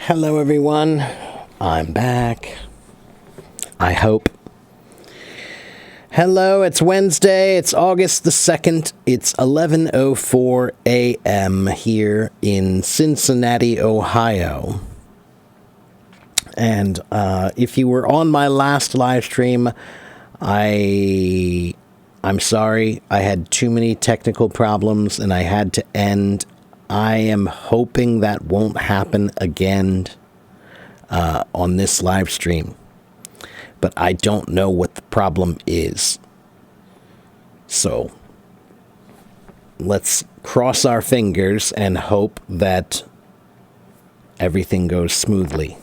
Hello, everyone. I'm back. I hope. Hello, it's Wednesday. It's August the 2nd. It's 11:04 a.m. here in Cincinnati, Ohio. And if you were on my last live stream, I'm sorry. I had too many technical problems and I had to end. I am hoping that won't happen again on this live stream. But I don't know what the problem is. So let's cross our fingers and hope that everything goes smoothly.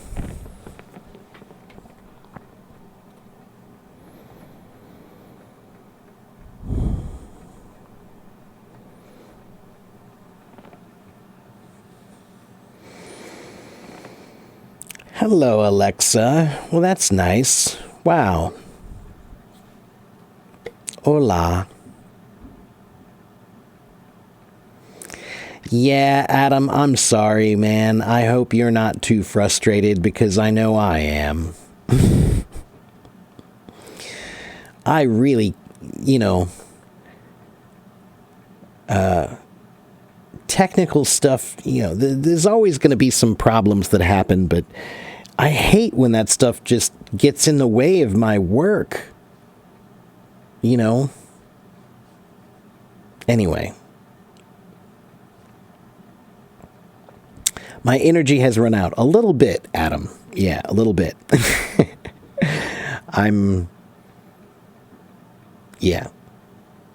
Hello, Alexa. Well, that's nice. Wow. Hola. Yeah, Adam, I'm sorry, man. I hope you're not too frustrated because I know I am. I really, technical stuff, there's always going to be some problems that happen, but I hate when that stuff just gets in the way of my work. Anyway. My energy has run out. A little bit, Adam. Yeah, a little bit. I'm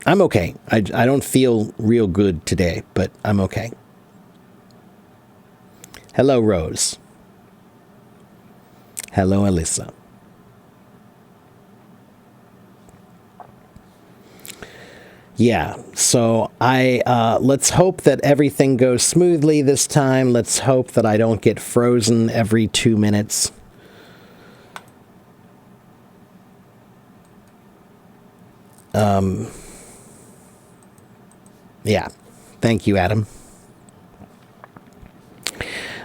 okay. I don't feel real good today, but I'm okay. Hello, Rose. Hello, Alyssa. Yeah, so let's hope that everything goes smoothly this time. Let's hope that I don't get frozen every 2 minutes. Yeah, thank you, Adam.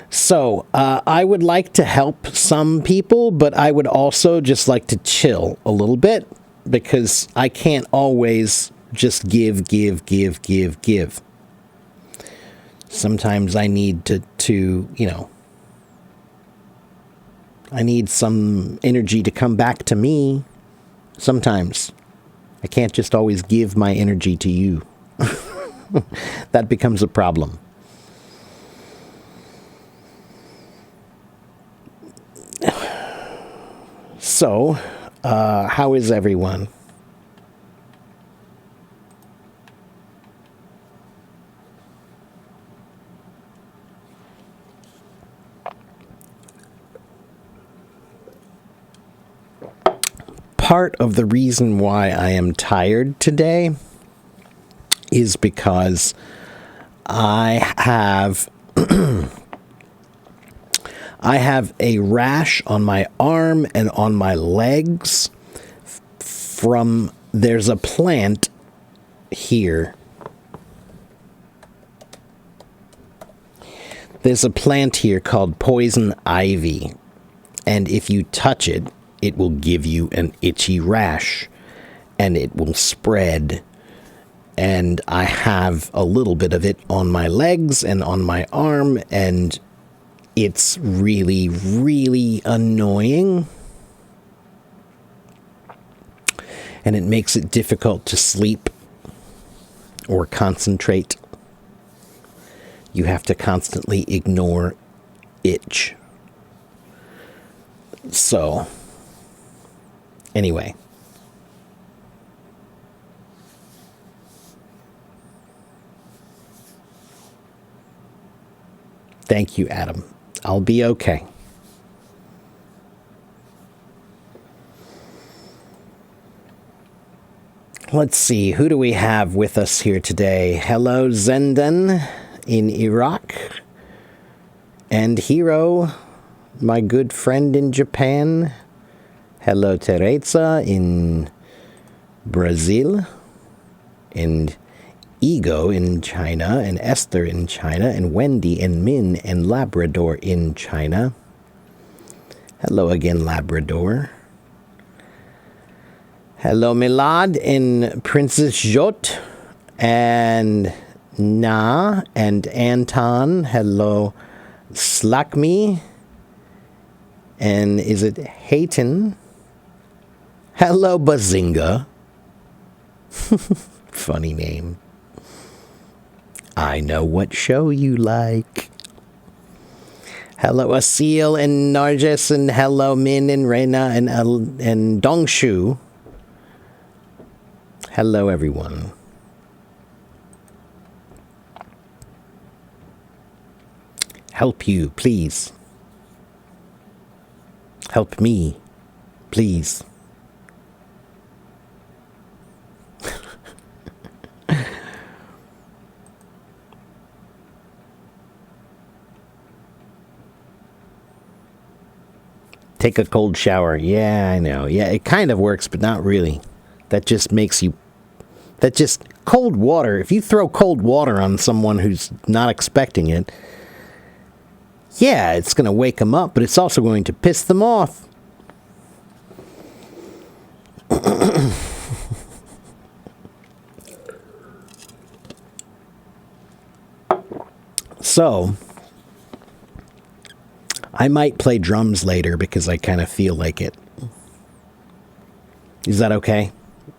So, I would like to help some people, but I would also just like to chill a little bit because I can't always just give. Sometimes I need to I need some energy to come back to me. Sometimes. I can't just always give my energy to you. That becomes a problem. So, how is everyone? Part of the reason why I am tired today is because I have a rash on my arm and on my legs there's a plant here. There's a plant here called poison ivy, and if you touch it, it will give you an itchy rash, and it will spread. And I have a little bit of it on my legs and on my arm, and it's really, really annoying. And it makes it difficult to sleep or concentrate. You have to constantly ignore itch. So, anyway. Thank you, Adam. I'll be okay. Let's see, who do we have with us here today? Hello, Zendan in Iraq. And Hiro, my good friend in Japan. Hello, Teresa in Brazil. And Ego in China, and Esther in China, and Wendy and Min and Labrador in China. Hello again, Labrador. Hello, Milad and Princess Jot and Na and Anton. Hello, Slakme. And is it Hayton? Hello, Bazinga. Funny name. I know what show you like. Hello, Asil and Narges, and hello, Min and Reina and Dongshu. Hello, everyone. Help you, please. Help me, please. Take a cold shower. Yeah, I know. Yeah, it kind of works, but not really. That just makes you... That just... Cold water. If you throw cold water on someone who's not expecting it, yeah, it's going to wake them up, but it's also going to piss them off. So... I might play drums later because I kind of feel like it. Is that okay?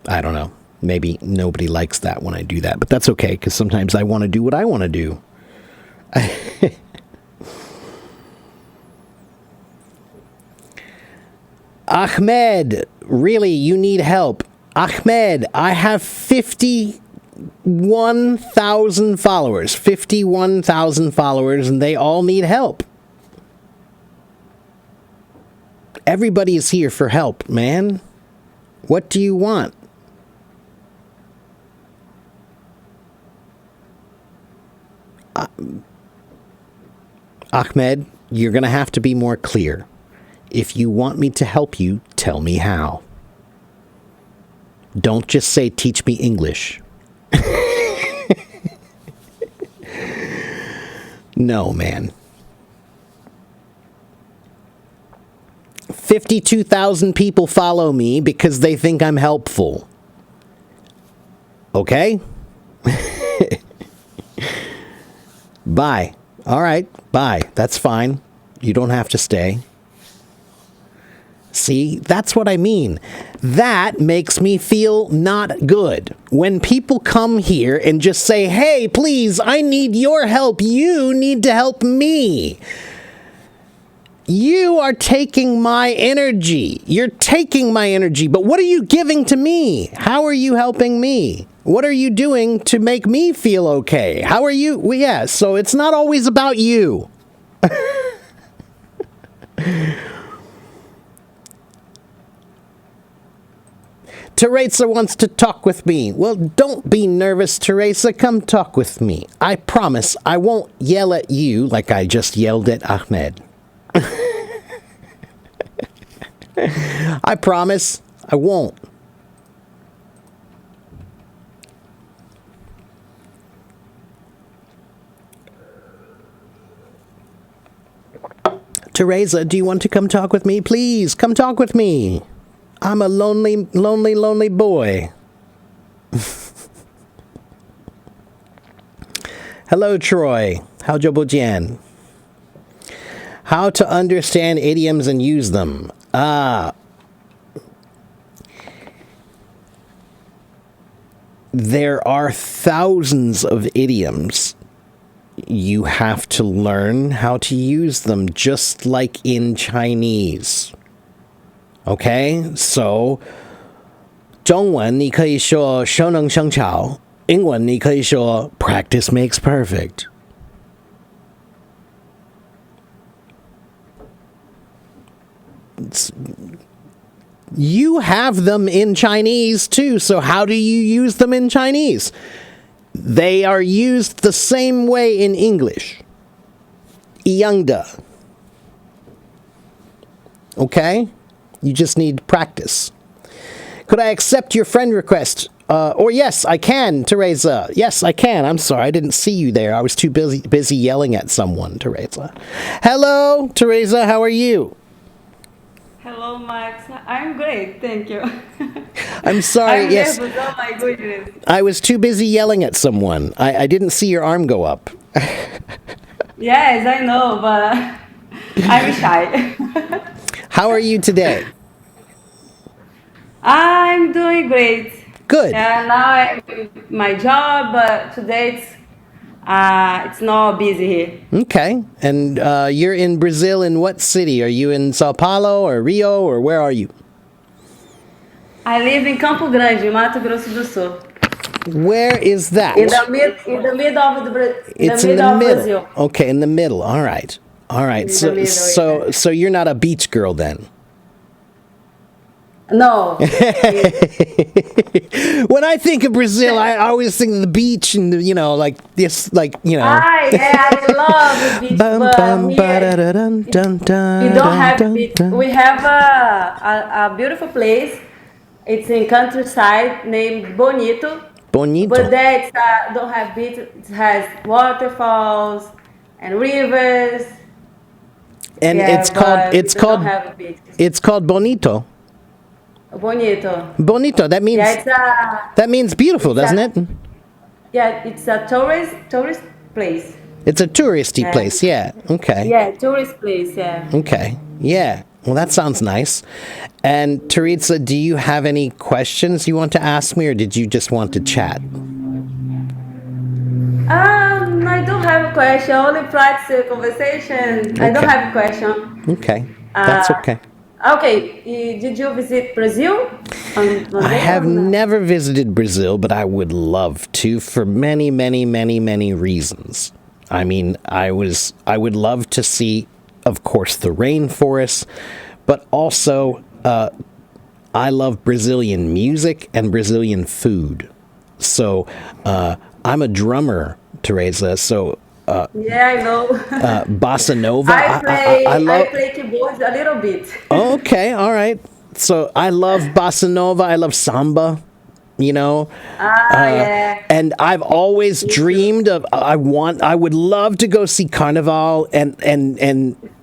I don't know. Maybe nobody likes that when I do that, but that's okay because sometimes I want to do what I want to do. Ahmed, really, you need help. Ahmed, I have 51,000 followers. 51,000 followers, and they all need help. Everybody is here for help, man. What do you want? Ahmed, you're going to have to be more clear. If you want me to help you, tell me how. Don't just say, teach me English. No, man. 52,000 people follow me because they think I'm helpful. Okay? Bye. All right, bye. That's fine. You don't have to stay. See, that's what I mean. That makes me feel not good. When people come here and just say, hey, please, I need your help. You need to help me. You are taking my energy. You're taking my energy, but what are you giving to me? How are you helping me? What are you doing to make me feel okay? How are you? Well, yeah, so it's not always about you. Teresa wants to talk with me. Well, don't be nervous, Teresa. Come talk with me. I promise I won't yell at you like I just yelled at Ahmed. I promise I won't. Teresa, do you want to come talk with me? Please, come talk with me. I'm a lonely, lonely, lonely boy. Hello, Troy. Hao Jiu Bu Jian. How to understand idioms and use them. There are thousands of idioms. You have to learn how to use them, just like in Chinese. Okay? So, 中文你可以说熟能生巧，英文你可以说 practice makes perfect. You have them in Chinese too, so how do you use them in Chinese? They are used the same way in English. 一样的. Okay? You just need practice. Could I accept your friend request? Or yes, I can, Teresa. Yes, I can. I'm sorry, I didn't see you there. I was too busy yelling at someone, Teresa. Hello, Teresa. How are you? Hello, Max. I'm great, thank you. I'm sorry. I'm Yes, nervous. Oh my goodness. I was too busy yelling at someone. I didn't see your arm go up. Yes, I know, but I'm shy. How are you today? I'm doing great. Good. Yeah, now I'm in my job, but today it's not busy here. Okay. And you're in Brazil in what city? Are you in Sao Paulo or Rio or where are you? I live in Campo Grande, Mato Grosso do Sul, Where is that? in the middle of the It's in the middle of middle. Brazil. Okay, in the middle. All right. All right. In the So middle, yeah. so so you're not a beach girl then. No, When I think of Brazil, I always think of the beach and like this, yeah, I love the beach, Bum but bum ba da here da dun dun we dun don't dun have dun beach. dun. We have a beautiful place. It's in countryside named Bonito, but Bonito. there don't have beach. It has waterfalls and rivers. And Yeah, it's called but it's we don't called have a beach. it's called Bonito. Bonito. Bonito. That Yeah, means that means beautiful, it's doesn't a it? it's a tourist place. It's a touristy Yeah, place. Yeah. Okay. yeah, tourist place. Yeah. Okay. Yeah. Well, that sounds nice. And Teresa, do you have any questions you want to ask me, or did you just want to chat? I don't have a question. Only practice the conversation. I don't Okay. have a question. Okay. That's Uh, okay. okay. Did you visit Brazil one I day have or not? never visited Brazil, but I would love to for many, many, many, many reasons. I mean, I would love to see, of course, the rainforests, but also I love Brazilian music and Brazilian food. So I'm a drummer, Teresa. So Yeah, I know. bossa nova, I I love. play keyboard a little bit. Okay, all right. So I love bossa nova. I love samba. You know, Yeah. and I've always Me too. dreamed of. I would love to go see Carnival, and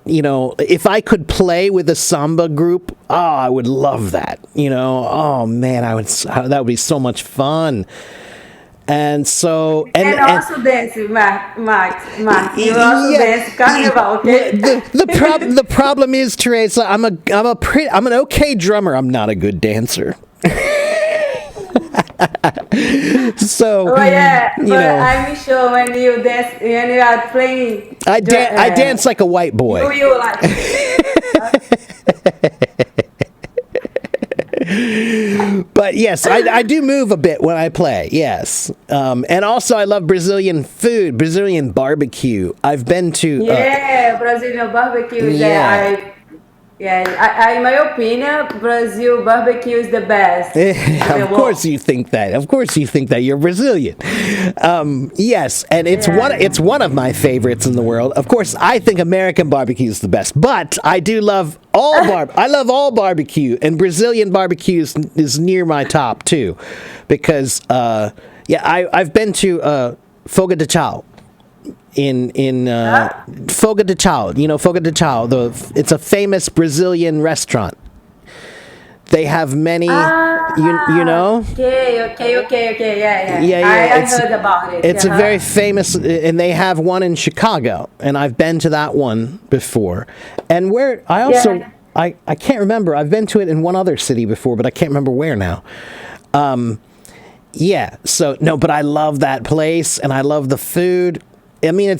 if I could play with a samba group, oh, I would love that. Oh man, that would be so much fun. And so, And also dance, Mark. You also yeah, dance carnival, well, okay? the problem is, Teresa, I'm an okay drummer. I'm not a good dancer. So, Oh yeah, you but know, I'm sure when you dance, when you are playing, I dance like a white boy. you like. But yes, I do move a bit when I play. Yes, and also I love Brazilian food, Brazilian barbecue. I've been to. Yeah, Brazilian barbecue is Yeah. in my opinion, Brazil barbecue is the best in the Of course world. you think that. Of course you think that. You're Brazilian. Yes, and Yeah. it's one of my favorites in the world. Of course, I think American barbecue is the best, but I do love I love all barbecue, and Brazilian barbecue is near my top too, because I've been to Fogo de Chao in Huh? Fogo de Chao. You know Fogo de Chao. It's a famous Brazilian restaurant. They have many, you know. Okay. Yeah. Yeah, yeah. I heard about it. It's a Uh-huh. very famous, and they have one in Chicago, and I've been to that one before. And where I also Yeah. I can't remember. I've been to it in one other city before, but I can't remember where now. Yeah. So no, but I love that place, and I love the food. I mean,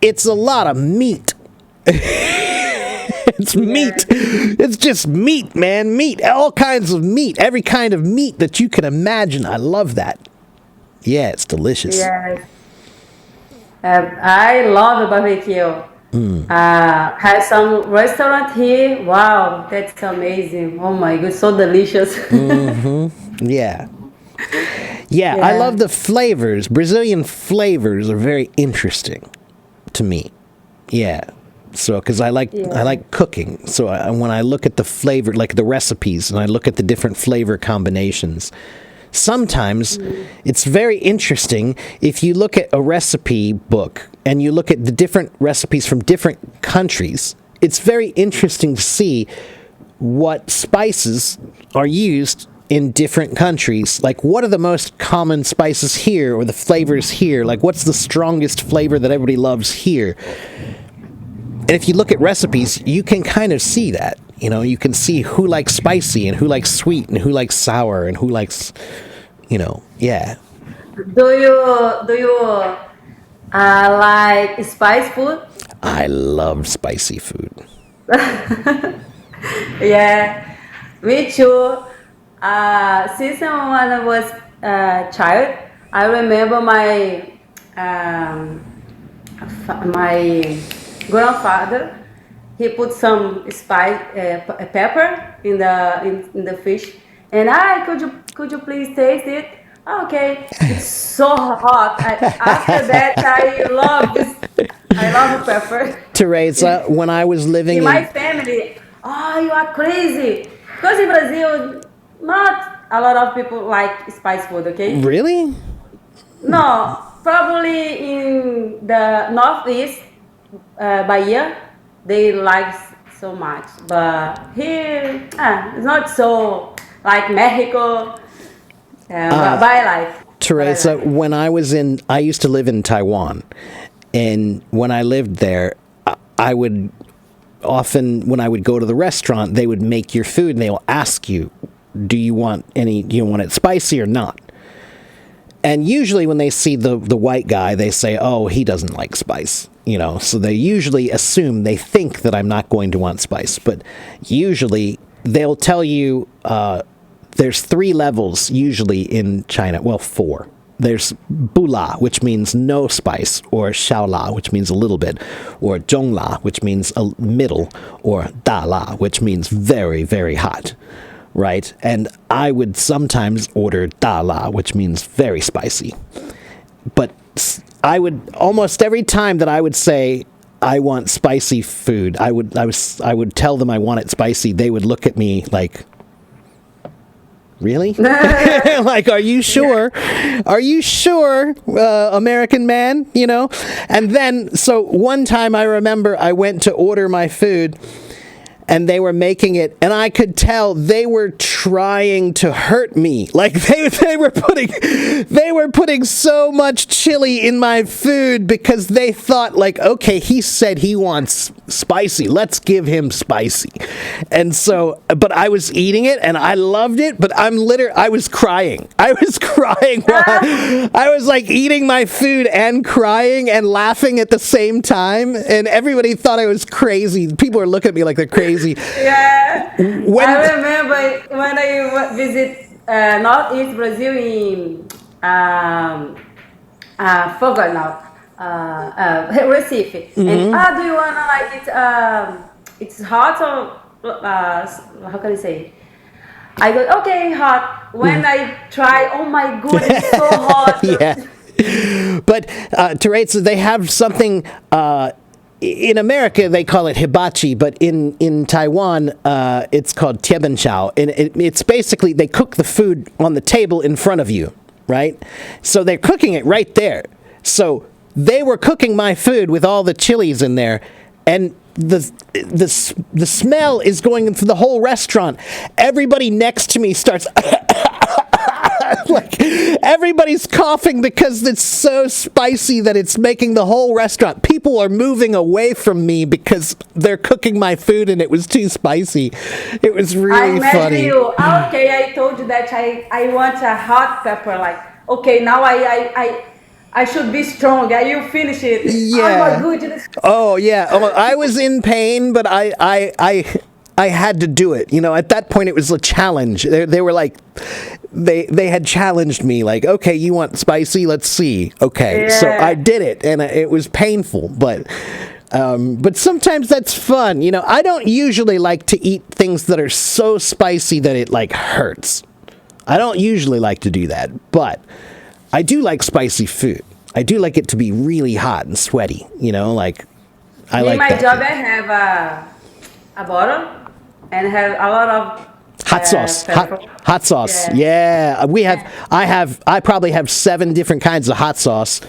it's a lot of meat. It's meat. It's just meat, man. Meat. All kinds of meat. Every kind of meat that you can imagine. I love that. Yeah, it's delicious. Yes. I love barbecue. Have some restaurant here. Wow, that's amazing. Oh my god, so delicious. Yeah. Yeah, I Yeah. love the flavors. Brazilian flavors are very interesting to me. Yeah. So, because I Yeah. like cooking, so when I look at the flavor, like the recipes, and I look at the different flavor combinations, sometimes it's very interesting if you look at a recipe book and you look at the different recipes from different countries. It's very interesting to see what spices are used in different countries. Like, what are the most common spices here, or the flavors here? Like, what's the strongest flavor that everybody loves here? And if you look at recipes, you can kind of see that. You can see who likes spicy and who likes sweet and who likes sour and who likes, yeah. Do you like spice food? I love spicy food. Yeah, me too. Since when I was a child, I remember um, my grandfather. He put some spice pepper in the fish, and could you please taste it? Okay, it's so hot. After that, I love pepper. Teresa, when I was living In my in... family, oh, you are crazy. Because in Brazil, not a lot of people like spice food, okay? Really? No, probably in the northeast, Bahia, they like so much. But here, it's not so like Mexico. But I like. But I Teresa, like. when I used to live in Taiwan, and when I lived there, I would often, when I would go to the restaurant, they would make your food and they'll ask you, do you want it spicy or not? And usually when they see the white guy, they say, oh, he doesn't like spice. So they usually assume, they think that I'm not going to want spice. But usually they'll tell you there's 3 levels usually in China. Well, 4. There's bula, which means no spice, or shaola, which means a little bit, or zhongla, which means a middle, or dala, which means very, very hot. Right? And I would sometimes order dala, which means very spicy. But I would, almost every time that I would say I want spicy food, I would tell them I want it spicy. They would look at me like, really? Like, are you sure? Are you sure, American man? And then, so one time I remember I went to order my food, and they were making it, and I could tell they were trying to hurt me. Like, they were putting so much chili in my food because they thought, like, okay, he said he wants spicy, let's give him spicy. And so, but I was eating it and I loved it, but I was crying. I was crying while I was like eating my food and crying and laughing at the same time, and everybody thought I was crazy. People are looking at me like they're crazy. Yeah, I remember when I visit Northeast Brazil in forgot now, Recife, and do you wanna like it? It's hot or how can I say? I go okay, hot. When I try, oh my god, it's so hot. Yeah. But Teresa, they have something. In America, they call it hibachi, but in Taiwan, it's called tiebenchao. And it's basically, they cook the food on the table in front of you, right? So they're cooking it right there. So they were cooking my food with all the chilies in there, and the smell is going through the whole restaurant. Everybody next to me starts... like, everybody's coughing because it's so spicy that it's making the whole restaurant. People are moving away from me because they're cooking my food and it was too spicy. It was I really imagine funny. you. Okay, I told you that I want a hot pepper. Like, okay, now I should be strong. You finish it. Oh my Yeah. goodness. Oh, yeah. Oh, I was in pain, but I had to do it. At that point, it was a challenge. They were like, they had challenged me, like, okay, you want spicy? Let's see. Okay, so Yeah. I did it, and it was painful, but sometimes that's fun. I don't usually like to eat things that are so spicy that it like hurts. I don't usually like to do that, but I do like spicy food. I do like it to be really hot and sweaty. Like, I Me, like my that. job, I have a bottle and have a lot of Hot sauce. pepper. Hot sauce. Yeah. Yeah. I probably have 7 different kinds of hot sauce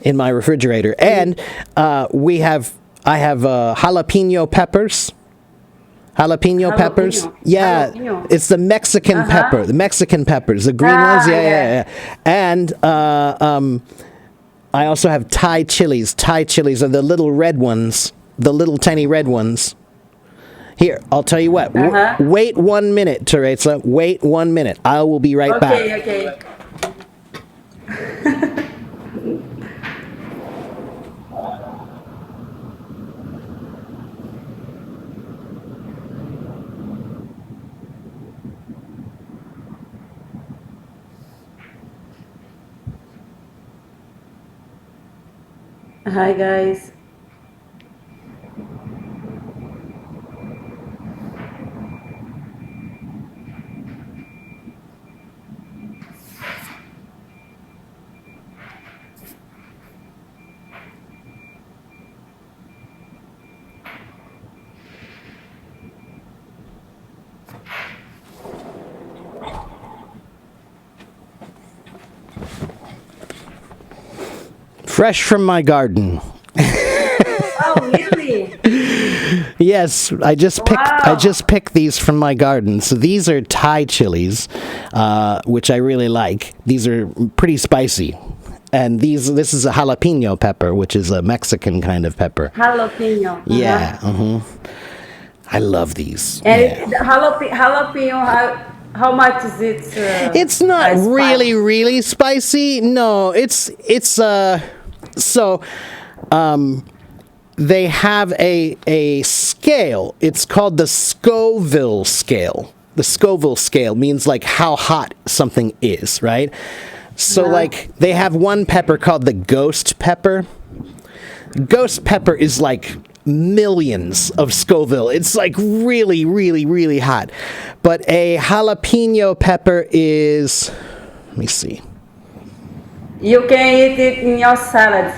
in my refrigerator. And I have jalapeno peppers. Jalapeno peppers. Yeah. Jalapeno. It's the Mexican pepper. The Mexican peppers. The green ones. Yeah. And I also have Thai chilies. Thai chilies are the little red ones. The little tiny red ones. Here, I'll tell you what. Wait 1 minute, Teresa. Wait 1 minute. I will be right back. Okay. Hi guys. Fresh from my garden. Oh, really? Yes, I just picked these from my garden. So these are Thai chilies, which I really like. These are pretty spicy. And this is a jalapeno pepper, which is a Mexican kind of pepper. Jalapeno. Yeah. I love these. And Yeah. jalapeno, how much is it? It's not spice? really spicy. No, it's so they have a scale. It's called the Scoville scale. The Scoville scale means like how hot something is, right? So like they have one pepper called the ghost pepper. Ghost pepper is like millions of Scoville. It's like really hot. But a jalapeno pepper is, let me see. You can eat it in your salad.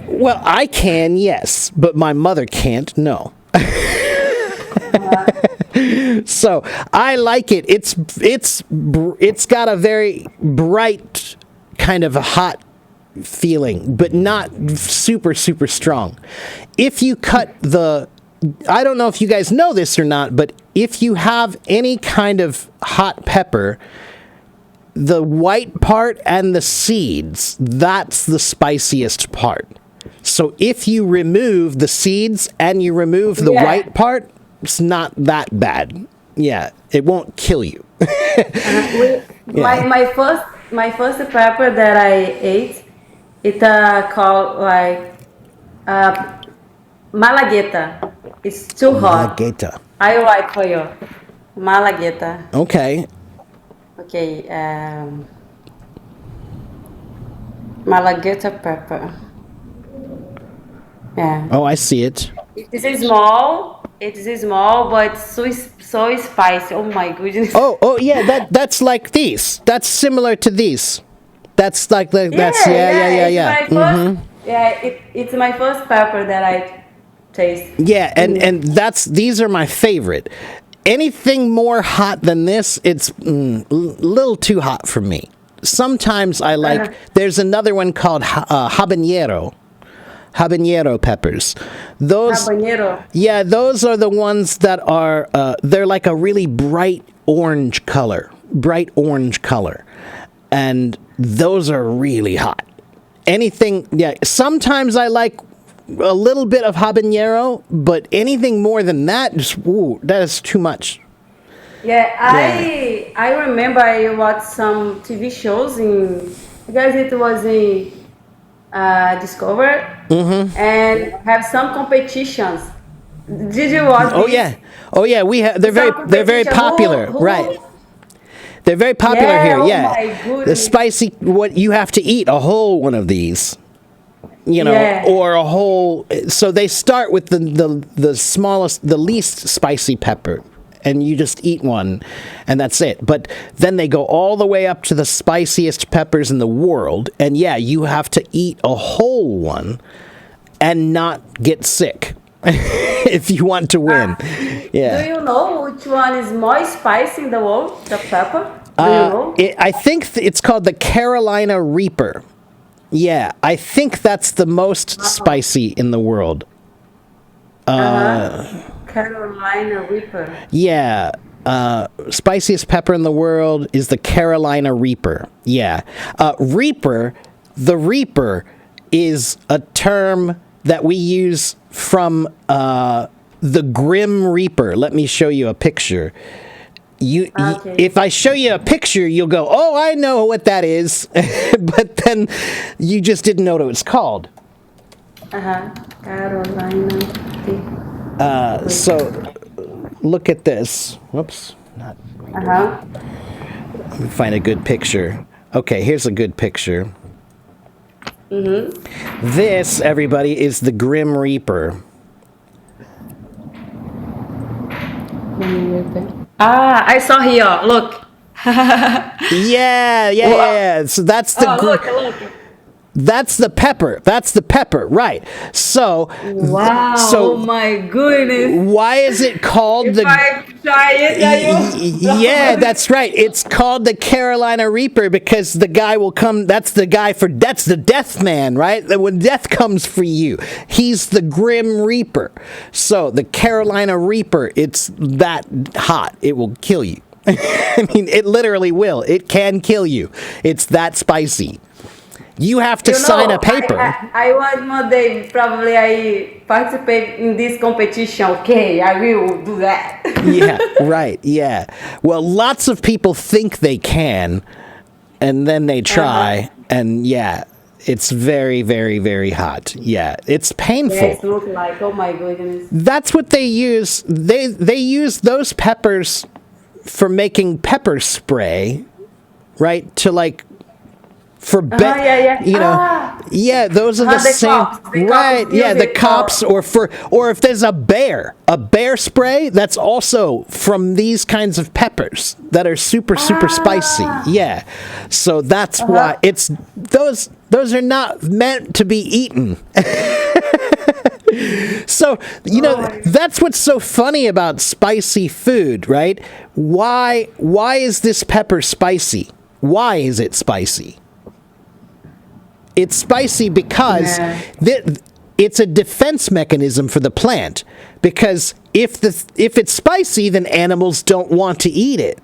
Well, I can, yes, but my mother can't, no. So I like it. It's got a very bright kind of a hot feeling, but not super strong. If you cut I don't know if you guys know this or not, but if you have any kind of hot pepper, the white part and the seeds, that's the spiciest part. So if you remove the seeds and you remove the white part, it's not that bad. Yeah, it won't kill you. My first pepper that I ate, it called like Malagueta. It's too hot. Malagueta. I write for you. Malagueta. Okay. Okay. Malagueta pepper. Yeah. Oh, I see it. It is small. It is small, but so spicy. Oh my goodness. Oh yeah. That's like these. That's similar to these. That's like the. That's yeah. It's my first, it's my first pepper that I taste. Yeah, and these are my favorite. Anything more hot than this, it's a little too hot for me. Sometimes I like. There's another one called habanero peppers. Habanero. Yeah, those are the ones that are. They're like a really bright orange color, and those are really hot. Anything. Yeah, sometimes I like a little bit of habanero, but anything more than that, that is too much. Yeah, I remember I watched some TV shows because it was in Discover and have some competitions. Did you watch? Oh this? yeah. We have. They're very popular, right? They're very popular here. Oh Yeah, my goodness. the spicy. What you have to eat a whole one of these. Or a whole. So they start with the smallest, the least spicy pepper, and you just eat one, and that's it. But then they go all the way up to the spiciest peppers in the world, and yeah, you have to eat a whole one, and not get sick if you want to win. Do Yeah. you know which one is more spicy in the world? The pepper? Do you know? I think it's called the Carolina Reaper. Yeah, I think that's the most spicy in the world. Carolina Reaper. Yeah. Spiciest pepper in the world is the Carolina Reaper. Yeah. Reaper, the Reaper is a term that we use from the Grim Reaper. Let me show you a picture. Okay. If I show you a picture, you'll go, "Oh, I know what that is," but then you just didn't know what it was called. Carolina Reaper. So, look at this. Whoops, not. Let me find a good picture. Okay, here's a good picture. This, everybody, is the Grim Reaper. I saw here. Look. Yeah. So that's the Look. that's the pepper. That's the pepper, right? So, Wow. Oh my goodness. why is it called If the? I try it, Yeah, that's right. It's called the Carolina Reaper because the guy will come. That's the death man, right? When death comes for you, he's the Grim Reaper. So the Carolina Reaper, it's that hot. It will kill you. I mean, it literally will. It can kill you. It's that spicy. You have to sign a paper. I want one day, probably I participate in this competition. Okay, I will do that. Yeah, right. Yeah. Well, lots of people think they can, and then they try, and yeah, it's very, very, very hot. Yeah, it's painful. Yes, look like, oh my goodness. That's what they use. They use those peppers for making pepper spray, right? To like for yeah. you know, yeah, those are the The same, cops. The right? cops Yeah, use the it cops, or if there's a bear spray, that's also from these kinds of peppers that are super spicy. Yeah, so that's why it's those are not meant to be eaten. So, you know, that's what's so funny about spicy food, right? Why is this pepper spicy? Why is it spicy? It's spicy because it's a defense mechanism for the plant. Because if it's spicy, then animals don't want to eat it,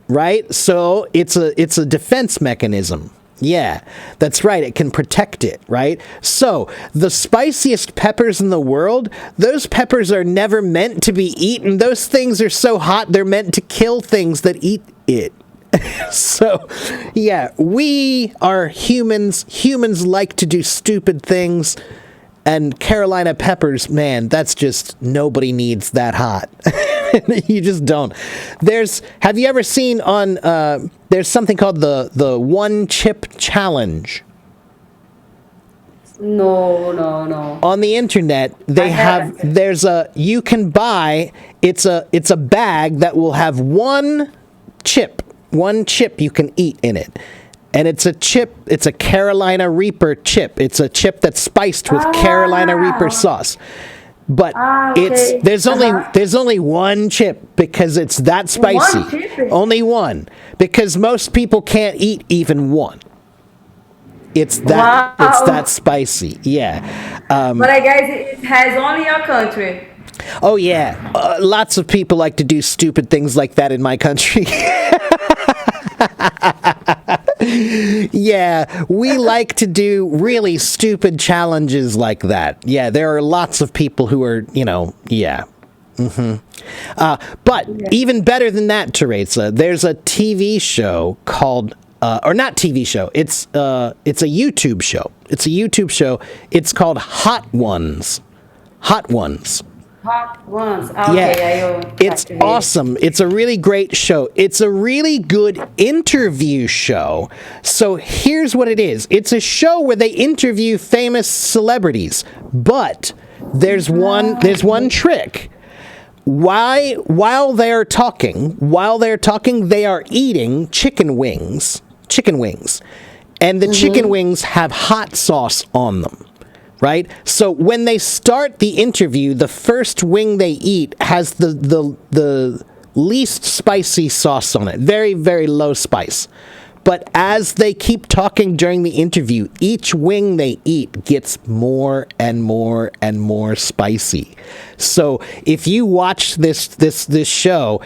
right? So it's a defense mechanism. Yeah, that's right. It can protect it, right? So the spiciest peppers in the world, those peppers are never meant to be eaten. Those things are so hot, they're meant to kill things that eat it. So, yeah, we are humans. Humans like to do stupid things. And Carolina peppers, man, that's just, nobody needs that hot. You just don't. Have you ever seen on, there's something called the One Chip Challenge. No. On the internet, you can buy, it's a bag that will have one chip you can eat in it. And it's a Carolina Reaper chip. It's a chip that's spiced with Carolina Reaper sauce. But okay. there's only one chip because it's that spicy. One chip? Only one. Because most people can't eat even one. It's that spicy. Yeah. But I guess it has only your country. Oh yeah. Lots of people like to do stupid things like that in my country. Yeah, we like to do really stupid challenges like that. Yeah, there are lots of people who are, yeah. But even better than that, Teresa, there's a TV show called, or not TV show, it's a YouTube show. It's a YouTube show. It's called Hot Ones. Hot Ones. Hot Ones. Okay, yeah, it's awesome. It's a really great show. It's a really good interview show. So here's what it is. It's a show where they interview famous celebrities, but there's one trick. While they're talking, they are eating chicken wings, and the chicken wings have hot sauce on them. right? So when they start the interview, the first wing they eat has the least spicy sauce on it, very, very low spice. But as they keep talking during the interview, each wing they eat gets more and more and more spicy. So if you watch this show,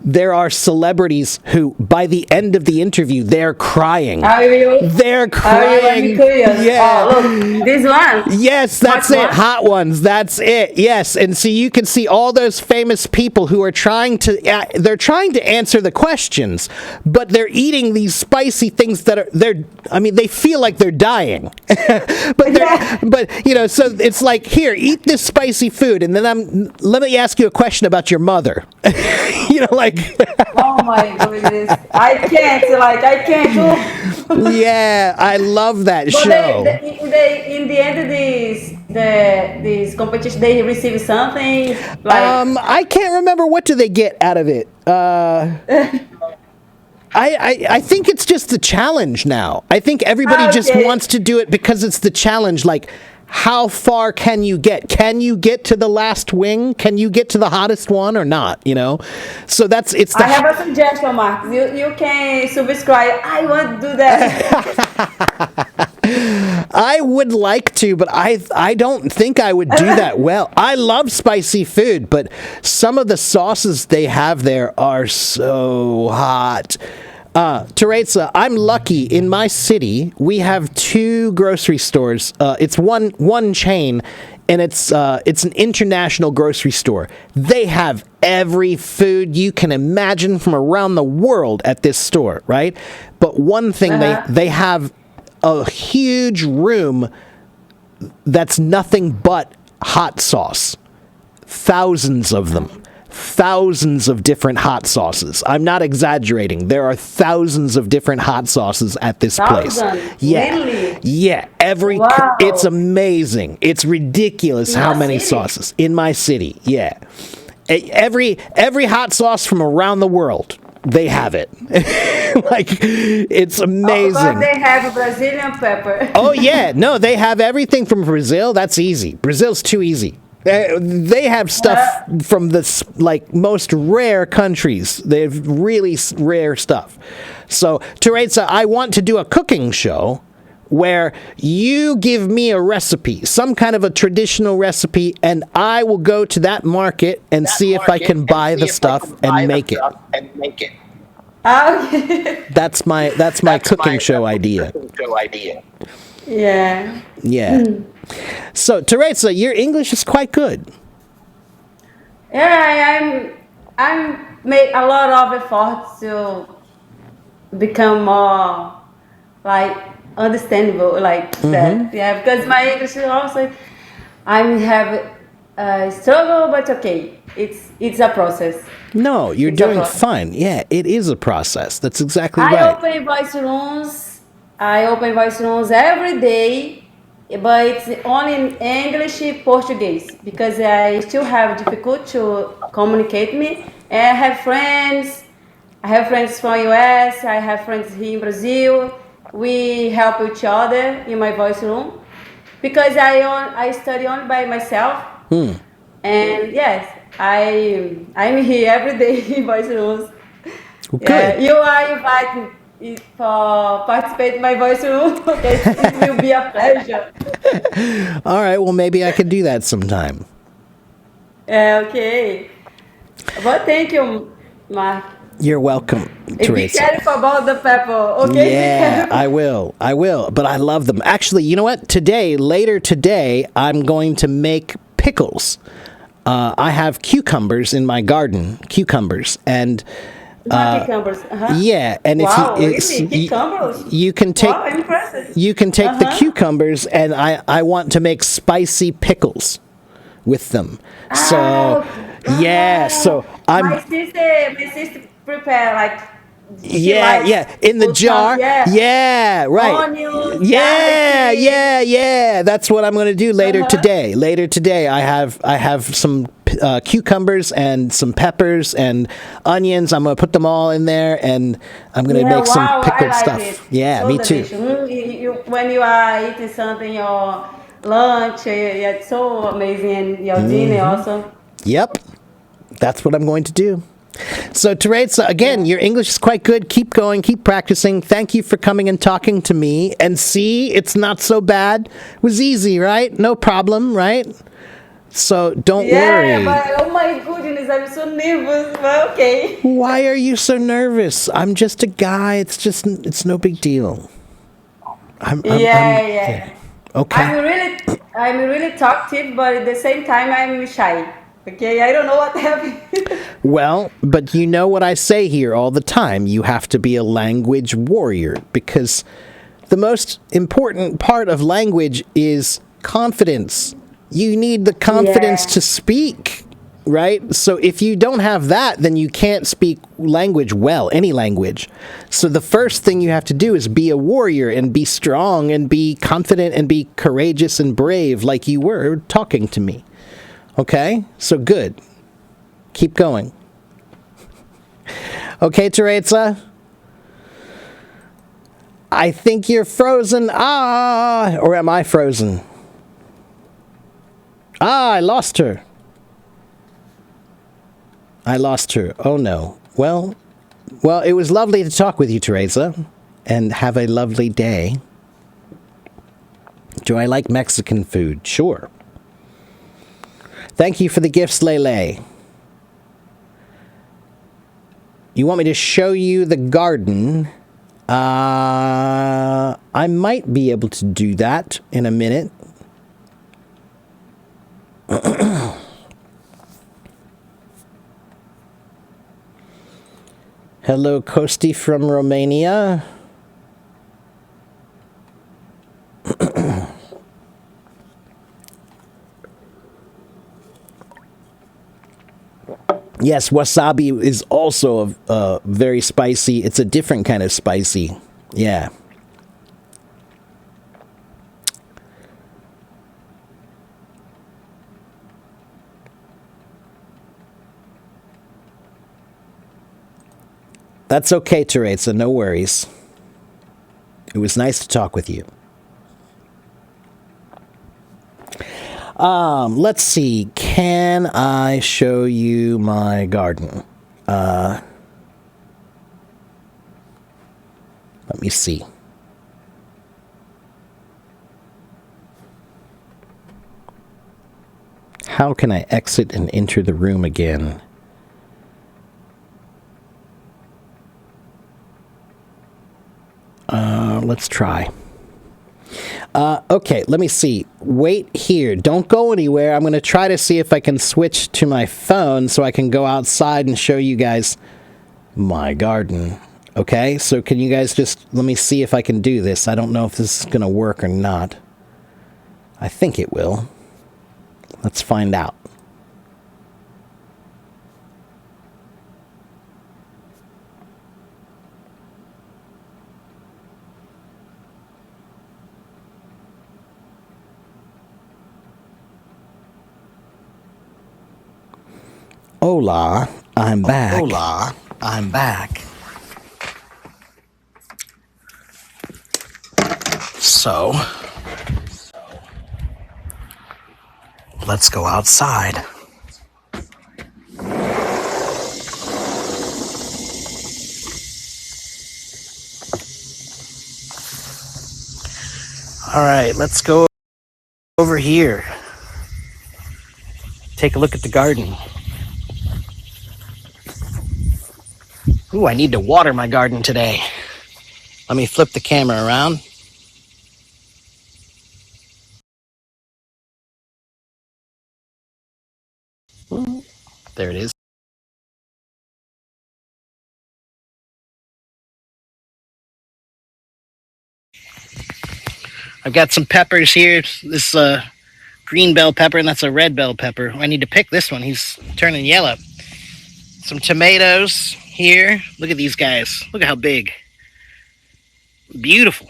there are celebrities who, by the end of the interview, they're crying. Are you? They're Are you crying. curious? Yeah. Oh, look, this one. Yes, that's Hot it. Ones? Hot Ones. That's it. Yes, and so you can see all those famous people who are they're trying to answer the questions, but they're eating these spicy things that they feel like they're dying. But so it's like, here, eat this spicy food, and then let me ask you a question about your mother. Like. Oh my goodness. I can't do. Yeah, I love that But show. they in the end of this competition, they receive something like. I can't remember, what do they get out of it. I think it's just the challenge now. I think everybody just Okay. wants to do it because it's the challenge. Like, how far can you get? Can you get to the last wing? Can you get to the hottest one or not? So it's the. I have a suggestion, Mark. You can subscribe. I want to do that. I would like to, but I don't think I would do that well. I love spicy food, but some of the sauces they have there are so hot. Teresa, I'm lucky. In my city, we have 2 grocery stores. It's one chain, and it's an international grocery store. They have every food you can imagine from around the world at this store, right? But one thing, they have a huge room that's nothing but hot sauce. Thousands of them. Thousands of different hot sauces. I'm not exaggerating. There are thousands of different hot sauces at this place. Thousands? Yeah. Really? Yeah. Wow. It's amazing. It's ridiculous how your many city? sauces in my city. Yeah. Every hot sauce from around the world, they have it. Like, it's amazing. But they have Brazilian pepper. Oh yeah, no, they have everything from Brazil. That's easy. Brazil's too easy. They have stuff from the most rare countries. They have really rare stuff. So, Teresa, I want to do a cooking show where you give me a recipe, some kind of a traditional recipe, and I will go to that market and see if I can buy the stuff and make it. Okay. That's my cooking show idea. Yeah. Yeah. So, Teresa, your English is quite good. Yeah, I'm made a lot of efforts to become more like understandable like that. Yeah, because my English is also I have a struggle, but okay, it's a process. No, you're It's a doing process. fine. Yeah, it is a process. That's exactly I right. open voice rooms. I open voice rooms every day, but it's only in English, Portuguese, because I still have difficulty to communicate me. And I have friends. I have friends from US. I have friends here in Brazil. We help each other in my voice room because I study only by myself. And yes, I'm here every day in voice rooms. Well, Yeah, good. you are invited for participate in my voice room. Okay, it will be a pleasure. All right. Well, maybe I could do that sometime. Okay. But thank you, Mark. You're welcome, And be Teresa. careful about the pepper, okay? Yeah, I will. But I love them. Actually, you know what? Later today, I'm going to make pickles. I have cucumbers in my garden, and Cucumbers. Uh-huh. yeah, and Wow, if really? Cucumbers? you can take Wow, impressive. you can take the Uh-huh. cucumbers, and I want to make spicy pickles with them. So yeah, so my sister prepare like she yeah, likes in the put jar. some, yeah. Yeah, right. Onions, Yeah, garlic. yeah. That's what I'm going to do later Uh-huh. today. Later today, I have some cucumbers and some peppers and onions. I'm going to put them all in there, and I'm going to make some Wow, pickled I like stuff. it. Yeah, So me too. delicious. When you are eating something or lunch. Yeah, it's so amazing, and your dinner also. Yep, that's what I'm going to do. So, Teresa, again, Yeah. your English is quite good. Keep going, keep practicing. Thank you for coming and talking to me. And see, it's not so bad. It was easy, right? No problem, right? So, don't Yeah, worry. but oh my goodness, I'm so nervous. But okay. Why are you so nervous? I'm just a guy. It's no big deal. Yeah, yeah. Yeah. Okay. I'm really talkative, but at the same time, I'm shy. Okay, I don't know what happened. Well, but you know what I say here all the time. You have to be a language warrior because the most important part of language is confidence. You need the confidence Yeah, to speak, right? So if you don't have that, then you can't speak language well, any language. So the first thing you have to do is be a warrior and be strong and be confident and be courageous and brave like you were talking to me. Okay? So good. Keep going. Okay, Teresa? I think you're frozen. Ah! Or am I frozen? Ah, I lost her. I lost her. Oh no. Well, it was lovely to talk with you, Teresa, and have a lovely day. Do I like Mexican food? Sure. Thank you for the gifts, Lele. You want me to show you the garden? I might be able to do that in a minute. Hello, Kosti from Romania. Yes, wasabi is also very spicy. It's a different kind of spicy. Yeah. That's okay, Teresa. No worries. It was nice to talk with you. Let's see. Can I show you my garden? Let me see. How can I exit and enter the room again? Let's try. Okay, let me see. Wait here. Don't go anywhere. I'm going to try to see if I can switch to my phone so I can go outside and show you guys my garden. Okay, so can you guys just let me see if I can do this. I don't know if this is going to work or not. I think it will. Let's find out. Hola, I'm back. Hola, I'm back. So, let's go outside. All right, let's go over here. Take a look at the garden. Ooh, I need to water my garden today. Let me flip the camera around. There it is. I've got some peppers here. This green bell pepper, and that's a red bell pepper. I need to pick this one. He's turning yellow. Some tomatoes here. Look at these guys. Look at how big. Beautiful.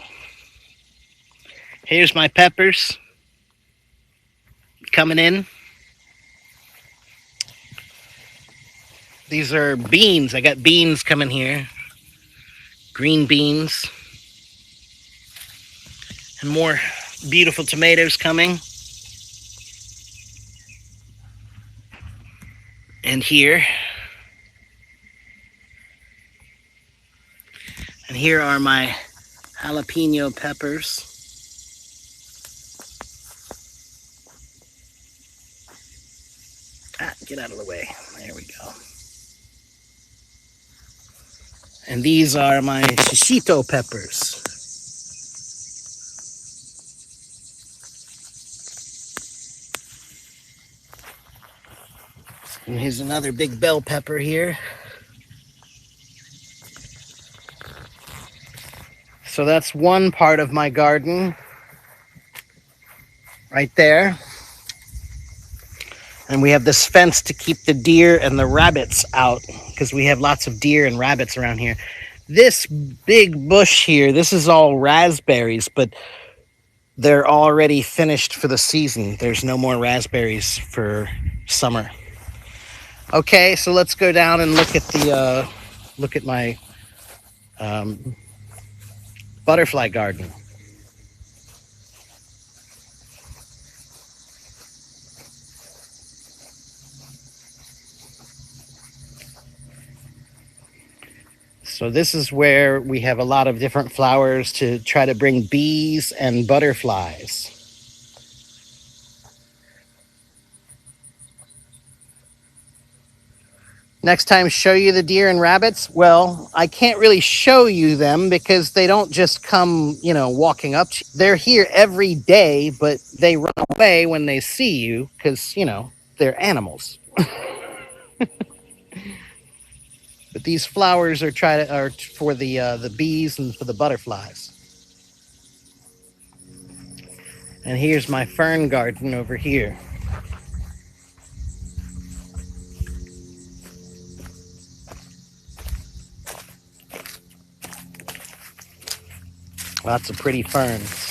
Here's my peppers coming in. These are beans. I got beans coming here. Green beans. And more beautiful tomatoes coming. And here. And here are my jalapeno peppers. Get out of the way. There we go. And these are my shishito peppers. And here's another big bell pepper here. So that's one part of my garden right there. And we have this fence to keep the deer and the rabbits out because we have lots of deer and rabbits around here. This big bush here, this is all raspberries, but they're already finished for the season. There's no more raspberries for summer. Okay, so let's go down and look at my butterfly garden. So this is where we have a lot of different flowers to try to bring bees and butterflies. Next time, show you the deer and rabbits. Well, I can't really show you them because they don't just come, walking up to you. They're here every day, but they run away when they see you because, they're animals. But these flowers are for the bees and for the butterflies. And here's my fern garden over here. Lots of pretty ferns.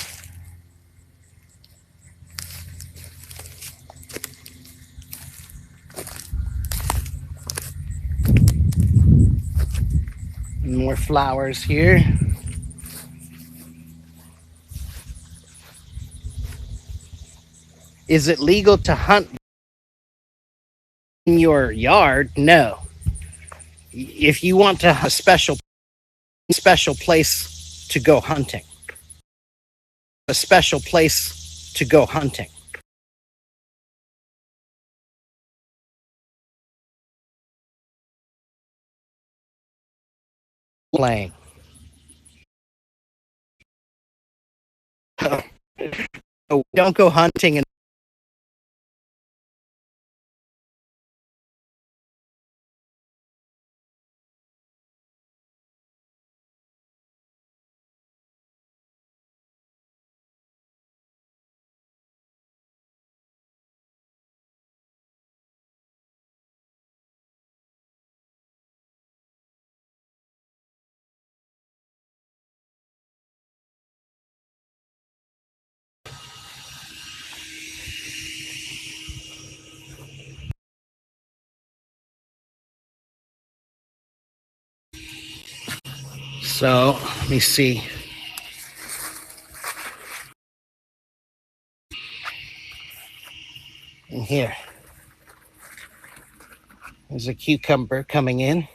More flowers here. Is it legal to hunt in your yard? No. If you want to have a special place to go hunting. A special place to go hunting. Playing. Oh, don't go hunting in So, let me see. And here. There's a cucumber coming in.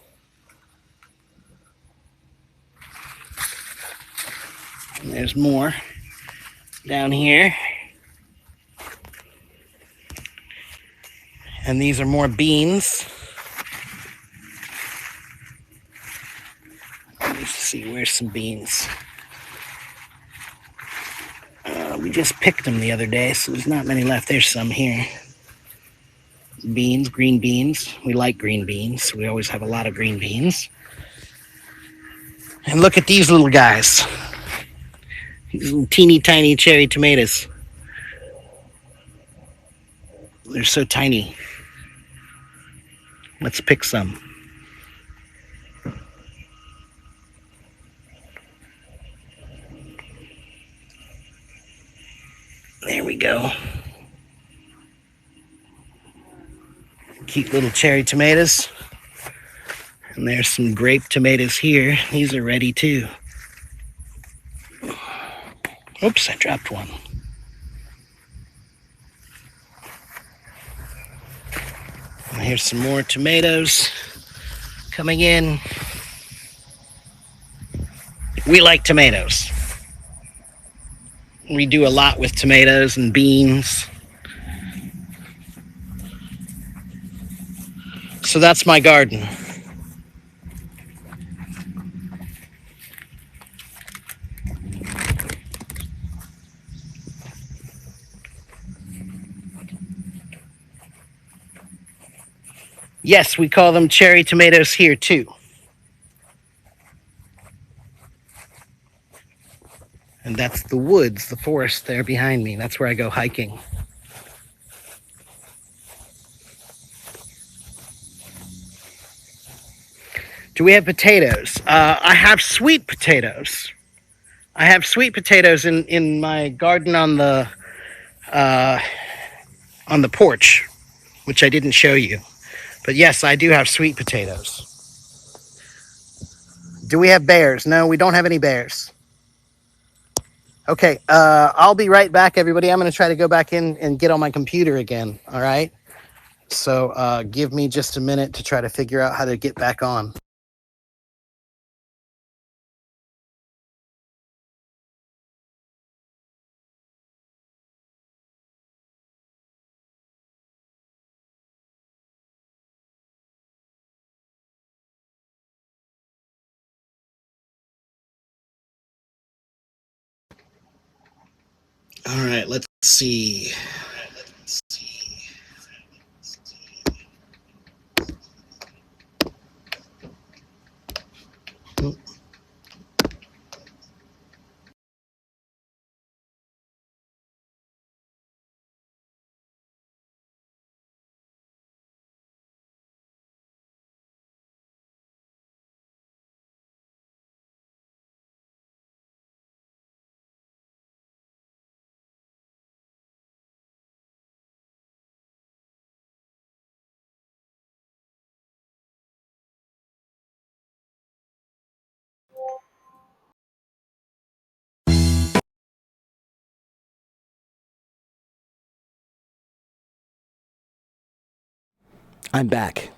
And there's more down here. And these are more beans. Let me see, where's some beans? We just picked them the other day, so there's not many left. There's some here. Beans, green beans. We like green beans. We always have a lot of green beans. And look at these little guys. These little teeny tiny cherry tomatoes. They're so tiny. Let's pick some. There we go. Cute little cherry tomatoes. And there's some grape tomatoes here. These are ready too. Oops, I dropped one. Here's some more tomatoes coming in. We like tomatoes. We do a lot with tomatoes and beans. So that's my garden. Yes, we call them cherry tomatoes here too. And that's the woods, the forest there behind me. That's where I go hiking. Do we have potatoes? I have sweet potatoes. I have sweet potatoes in my garden uh, on the porch, which I didn't show you. But yes, I do have sweet potatoes. Do we have bears? No, we don't have any bears. Okay, I'll be right back, everybody. I'm going to try to go back in and get on my computer again, all right? So give me just a minute to try to figure out how to get back on. All right, let's see. I'm back.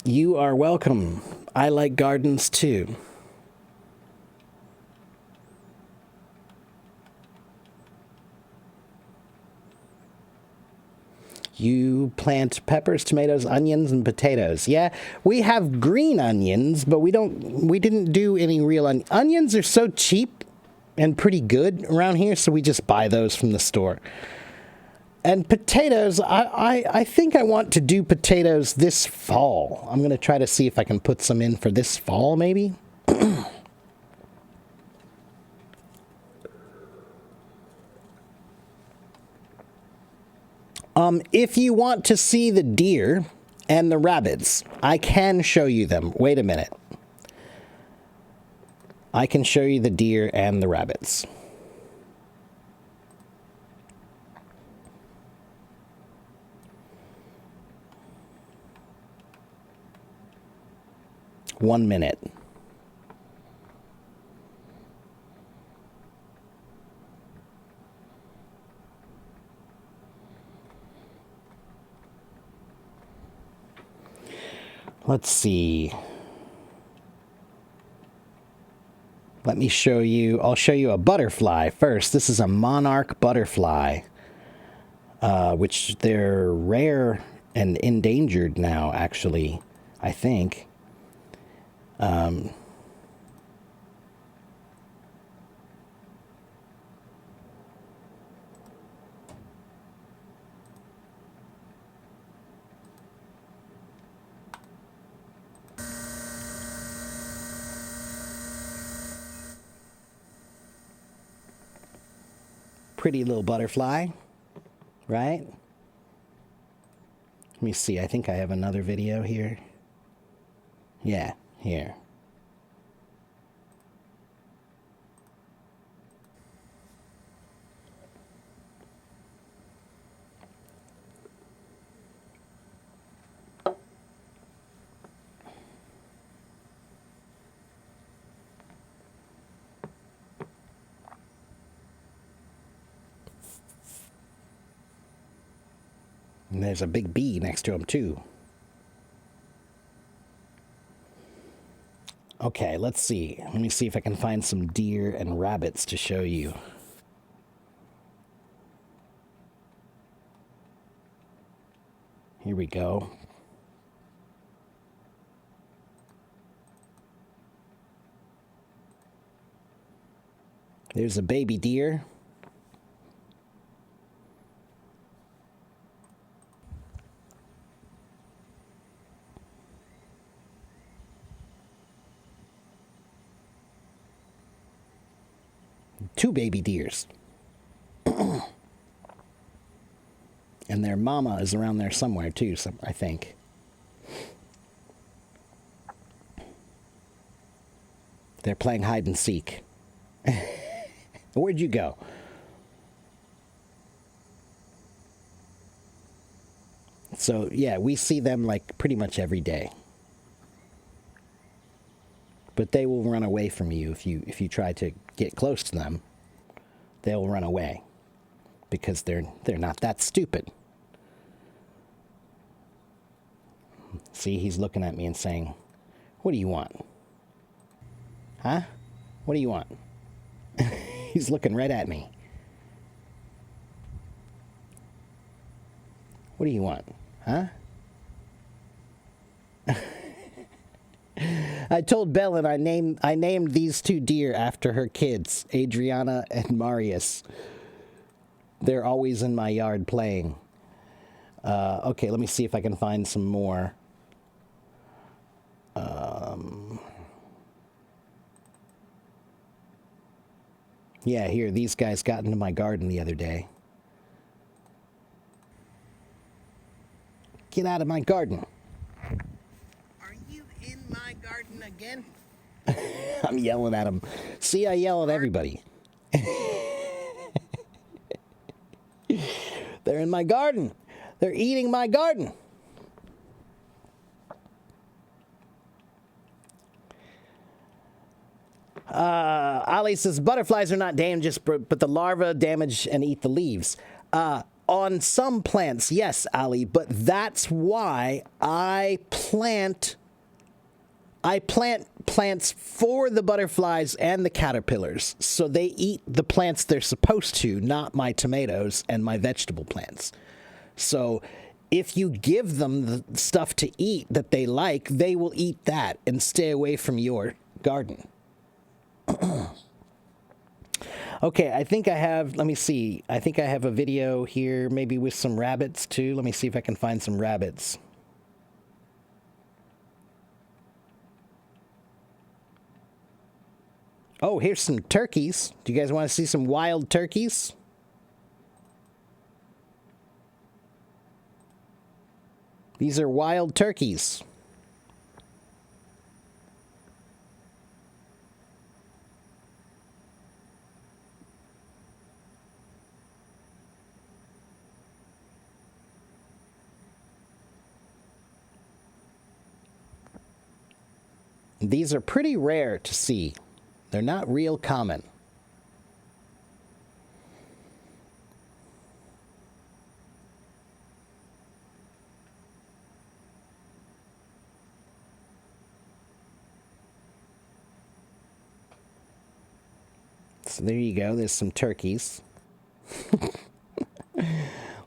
You are welcome. I like gardens too. You plant peppers, tomatoes, onions, and potatoes. Yeah, we have green onions, but we didn't do any real onions are so cheap and pretty good around here, so we just buy those from the store. And potatoes, I think I want to do potatoes this fall. I'm going to try to see if I can put some in for this fall, maybe. If you want to see the deer and the rabbits, I can show you them. Wait a minute. I can show you the deer and the rabbits. One minute. Let's see. Let me show you. I'll show you a butterfly first. This is a monarch butterfly, which they're rare and endangered now, actually, I think. Pretty little butterfly, right? Let me see. I think I have another video here. Yeah, here. And there's a big bee next to him, too. Okay, let's see. Let me see if I can find some deer and rabbits to show you. Here we go. There's a baby deer. Two baby deers. And their mama is around there somewhere too, I think. They're playing hide and seek. Where'd you go? So yeah, we see them like pretty much every day. But they will run away from you if you try to get close to them. They'll run away because they're not that stupid. See, he's looking at me and saying, "What do you want? Huh? What do you want?" He's looking right at me. What do you want? Huh? I told Belen I named these two deer after her kids, Adriana and Marius. They're always in my yard playing. Okay, let me see if I can find some more. Yeah, here, these guys got into my garden the other day. Get out of my garden. Are you in my garden again? I'm yelling at them. See, I yell at everybody. They're in my garden. They're eating my garden. Ali says, butterflies are not dangerous, but the larvae damage and eat the leaves. On some plants, yes, Ali, but that's why I plant plants for the butterflies and the caterpillars, so they eat the plants they're supposed to, not my tomatoes and my vegetable plants. So if you give them the stuff to eat that they like, they will eat that and stay away from your garden. Okay, I think I have, let me see. I think I have a video here, maybe with some rabbits too. Let me see if I can find some rabbits. Oh, here's some turkeys. Do you guys want to see some wild turkeys? These are wild turkeys. These are pretty rare to see. They're not real common. So there you go. There's some turkeys.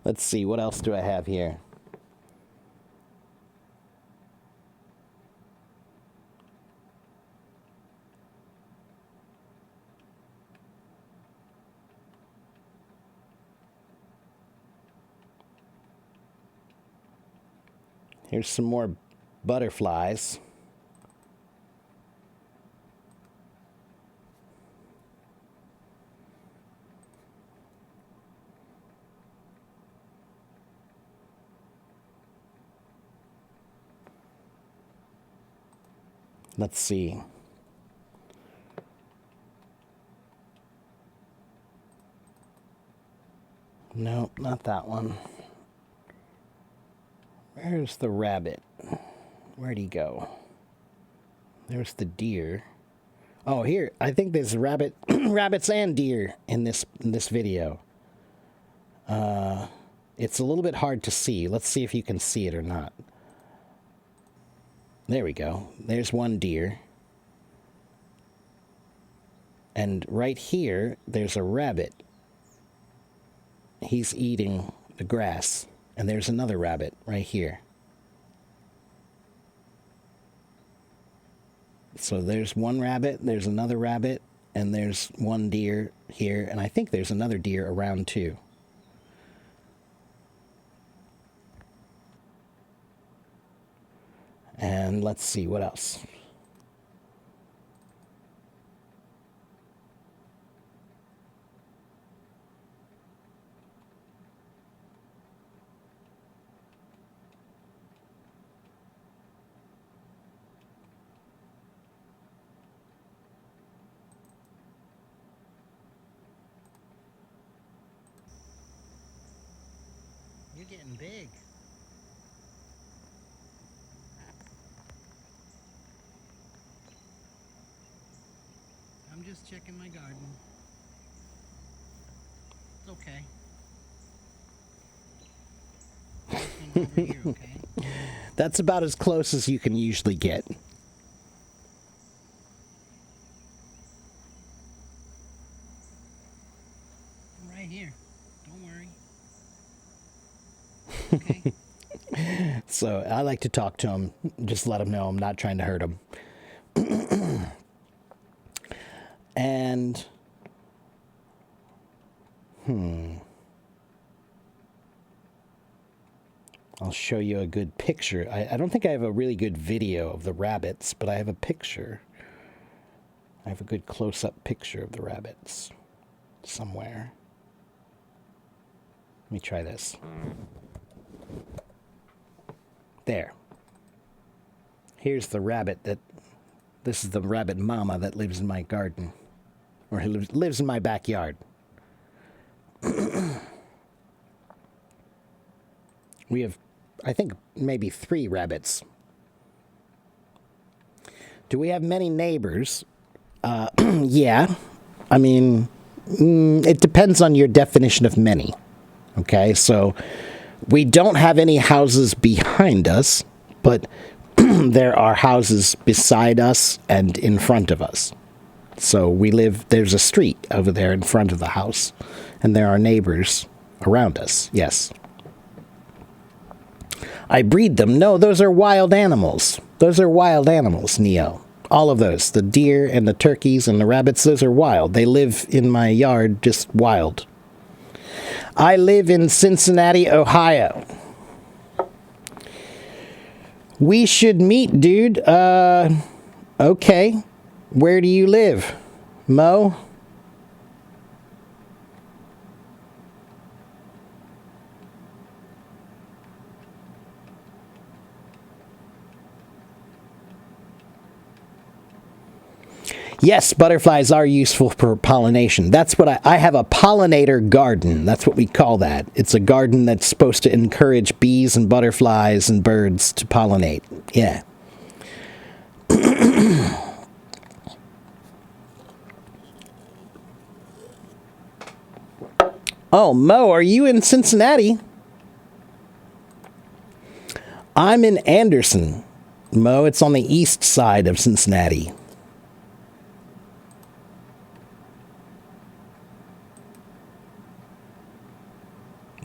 Let's see. What else do I have here? Here's some more butterflies. Let's see. No, not that one. Where's the rabbit? Where'd he go? There's the deer. Oh, here. I think there's rabbits and deer in this video. It's a little bit hard to see. Let's see if you can see it or not. There we go. There's one deer. And right here, there's a rabbit. He's eating the grass. And there's another rabbit right here. So there's one rabbit, there's another rabbit, and there's one deer here. And I think there's another deer around too. And let's see, what else? You're getting big. I'm just checking my garden. It's okay. This one over here, okay? That's about as close as you can usually get. I'm right here. Don't worry. Okay. So I like to talk to him, just let him know I'm not trying to hurt him. And, I'll show you a good picture. I don't think I have a really good video of the rabbits, but I have a picture. I have a good close-up picture of the rabbits somewhere. Let me try this. There. Here's the rabbit that... This is the rabbit mama that lives in my garden. Or who lives in my backyard. We have, I think, maybe 3 rabbits. Do we have many neighbors? Yeah. I mean, it depends on your definition of many. Okay, so we don't have any houses behind us, but there are houses beside us and in front of us. So there's a street over there in front of the house, and there are neighbors around us, yes. I breed them. No, those are wild animals. Those are wild animals, Neo. All of those, the deer and the turkeys and the rabbits, those are wild. They live in my yard, just wild. I live in Cincinnati, Ohio. We should meet, dude. Okay. Where do you live, Mo? Yes, butterflies are useful for pollination. That's what I have a pollinator garden. That's what we call that. It's a garden that's supposed to encourage bees and butterflies and birds to pollinate. Yeah. Oh, Mo, are you in Cincinnati? I'm in Anderson. Mo, it's on the east side of Cincinnati.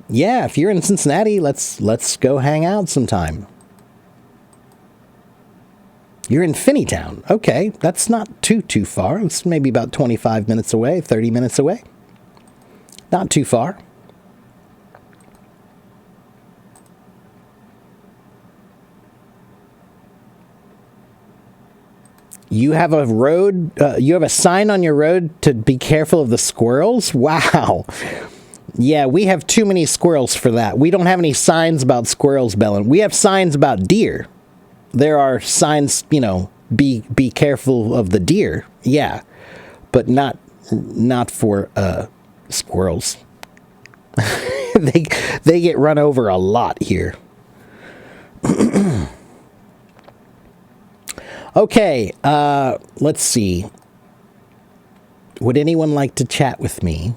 Yeah, if you're in Cincinnati, let's go hang out sometime. You're in Finneytown. Okay, that's not too far. It's maybe about 25 minutes away, 30 minutes away. Not too far. You have a road, you have a sign on your road to be careful of the squirrels? Wow. Yeah, we have too many squirrels for that. We don't have any signs about squirrels, Bellin. We have signs about deer. There are signs, be careful of the deer. Yeah, but not for squirrels. they get run over a lot here. Okay, let's see. Would anyone like to chat with me?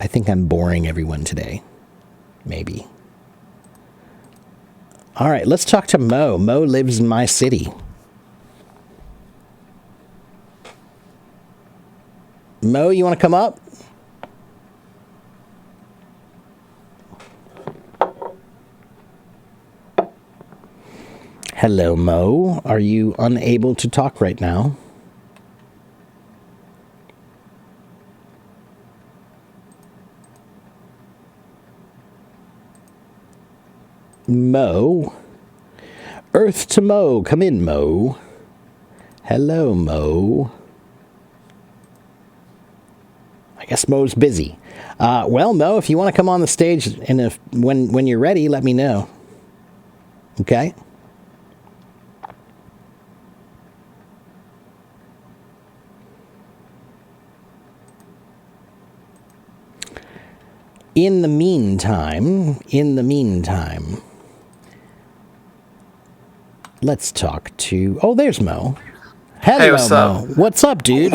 I think I'm boring everyone today. Maybe. All right, let's talk to Mo. Mo lives in my city. Mo, you want to come up? Hello, Mo. Are you unable to talk right now? Mo. Earth to Mo. Come in, Mo. Hello, Mo. I guess Mo's busy. Well, Mo, if you want to come on the stage and when you're ready, let me know. Okay? In the meantime, let's talk to... Oh, there's Mo. Hello, Hey, what's Mo. up? What's up, dude?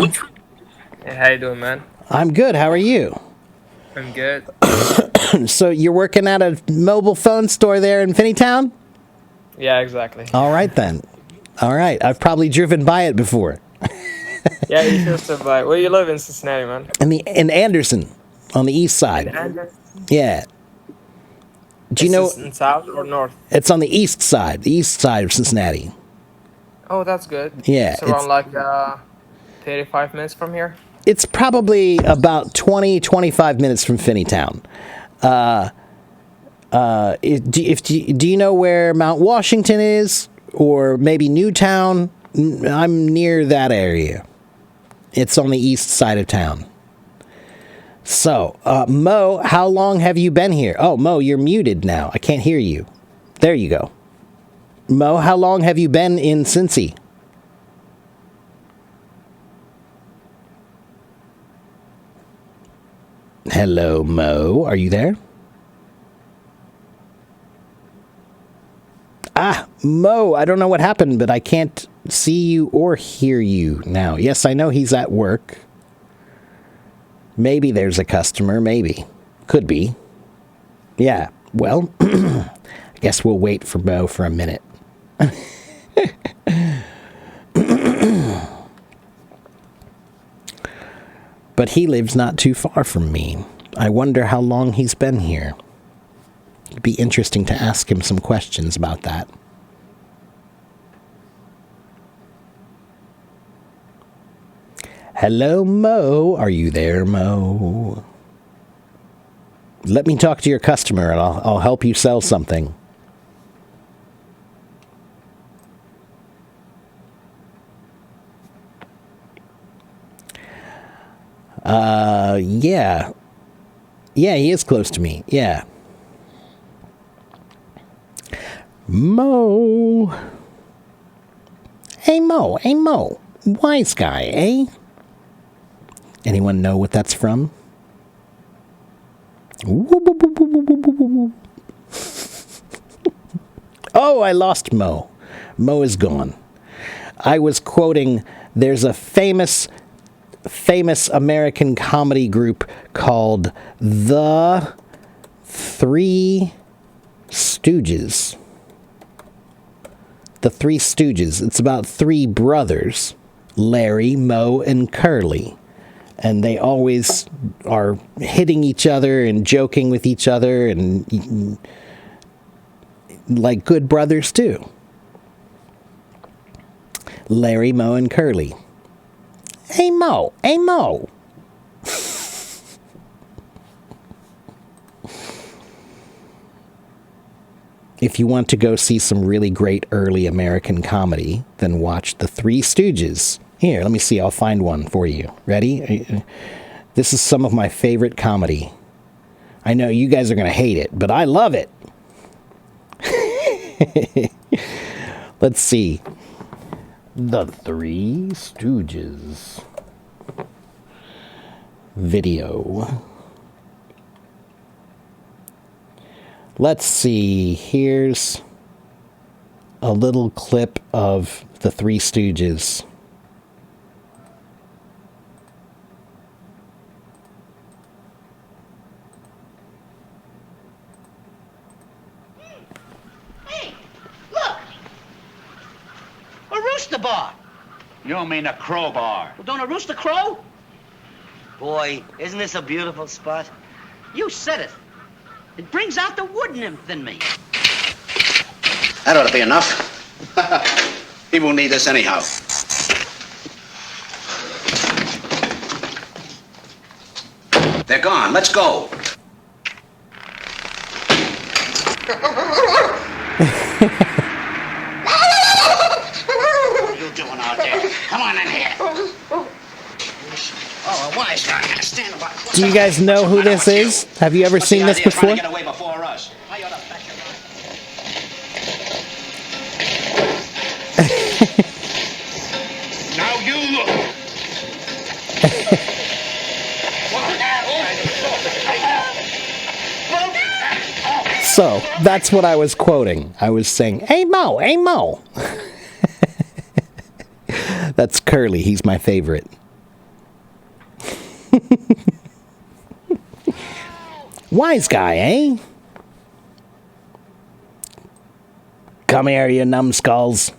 Hey, how you doing, man? I'm good. How are you? I'm good. So you're working at a mobile phone store there in Finneytown? Yeah, exactly. All right, then. All right. I've probably driven by it before. Yeah, you should stop by. Where you live in Cincinnati, man? In Anderson, on the east side. Yeah. Do you Is know... this in south or north? It's on the east side of Cincinnati. Oh, that's good. Yeah, It's around like 35 minutes from here. It's probably about 25 minutes from Finneytown. Do you know where Mount Washington is? Or maybe Newtown? I'm near that area. It's on the east side of town. So, Mo, how long have you been here? Oh, Mo, you're muted now. I can't hear you. There you go. Mo, how long have you been in Cincy? Hello, Mo. Are you there? Mo, I don't know what happened, but I can't see you or hear you now. Yes, I know he's at work. Maybe there's a customer. Maybe. Could be. Yeah. Well, I guess we'll wait for Mo for a minute. But he lives not too far from me. I wonder how long he's been here. It'd be interesting to ask him some questions about that. Hello, Mo. Are you there, Mo? Let me talk to your customer and I'll help you sell something. Yeah. Yeah, he is close to me. Yeah. Mo. Hey, Mo. Hey, Mo. Wise guy, eh? Anyone know what that's from? Oh, I lost Mo. Mo is gone. I was quoting, there's a famous American comedy group called The Three Stooges. The Three Stooges. It's about three brothers, Larry, Moe, and Curly. And they always are hitting each other and joking with each other and like good brothers do. Larry, Moe, and Curly. Hey, Mo. Hey, Mo. If you want to go see some really great early American comedy, then watch The Three Stooges. Here, let me see. I'll find one for you. Ready? This is some of my favorite comedy. I know you guys are going to hate it, but I love it. Let's see. The Three Stooges. Video. Let's see. Here's a little clip of The Three Stooges. rooster bar. You mean a crowbar. Well, don't a rooster crow? Boy, isn't this a beautiful spot? You said it. It brings out the wood nymph in me. That ought to be enough. He won't need this anyhow. They're gone. Let's go. What are you doing out there? Come on in here. Oh, a wise guy. Stand by. Do you guys know who this is? Have you ever seen this before? Trying to get away before us. I ought to bet your life. Now you look. So, that's what I was quoting. I was saying, hey Mo, hey Mo. That's Curly, he's my favorite. Wise guy, eh? Come here, you numbskulls.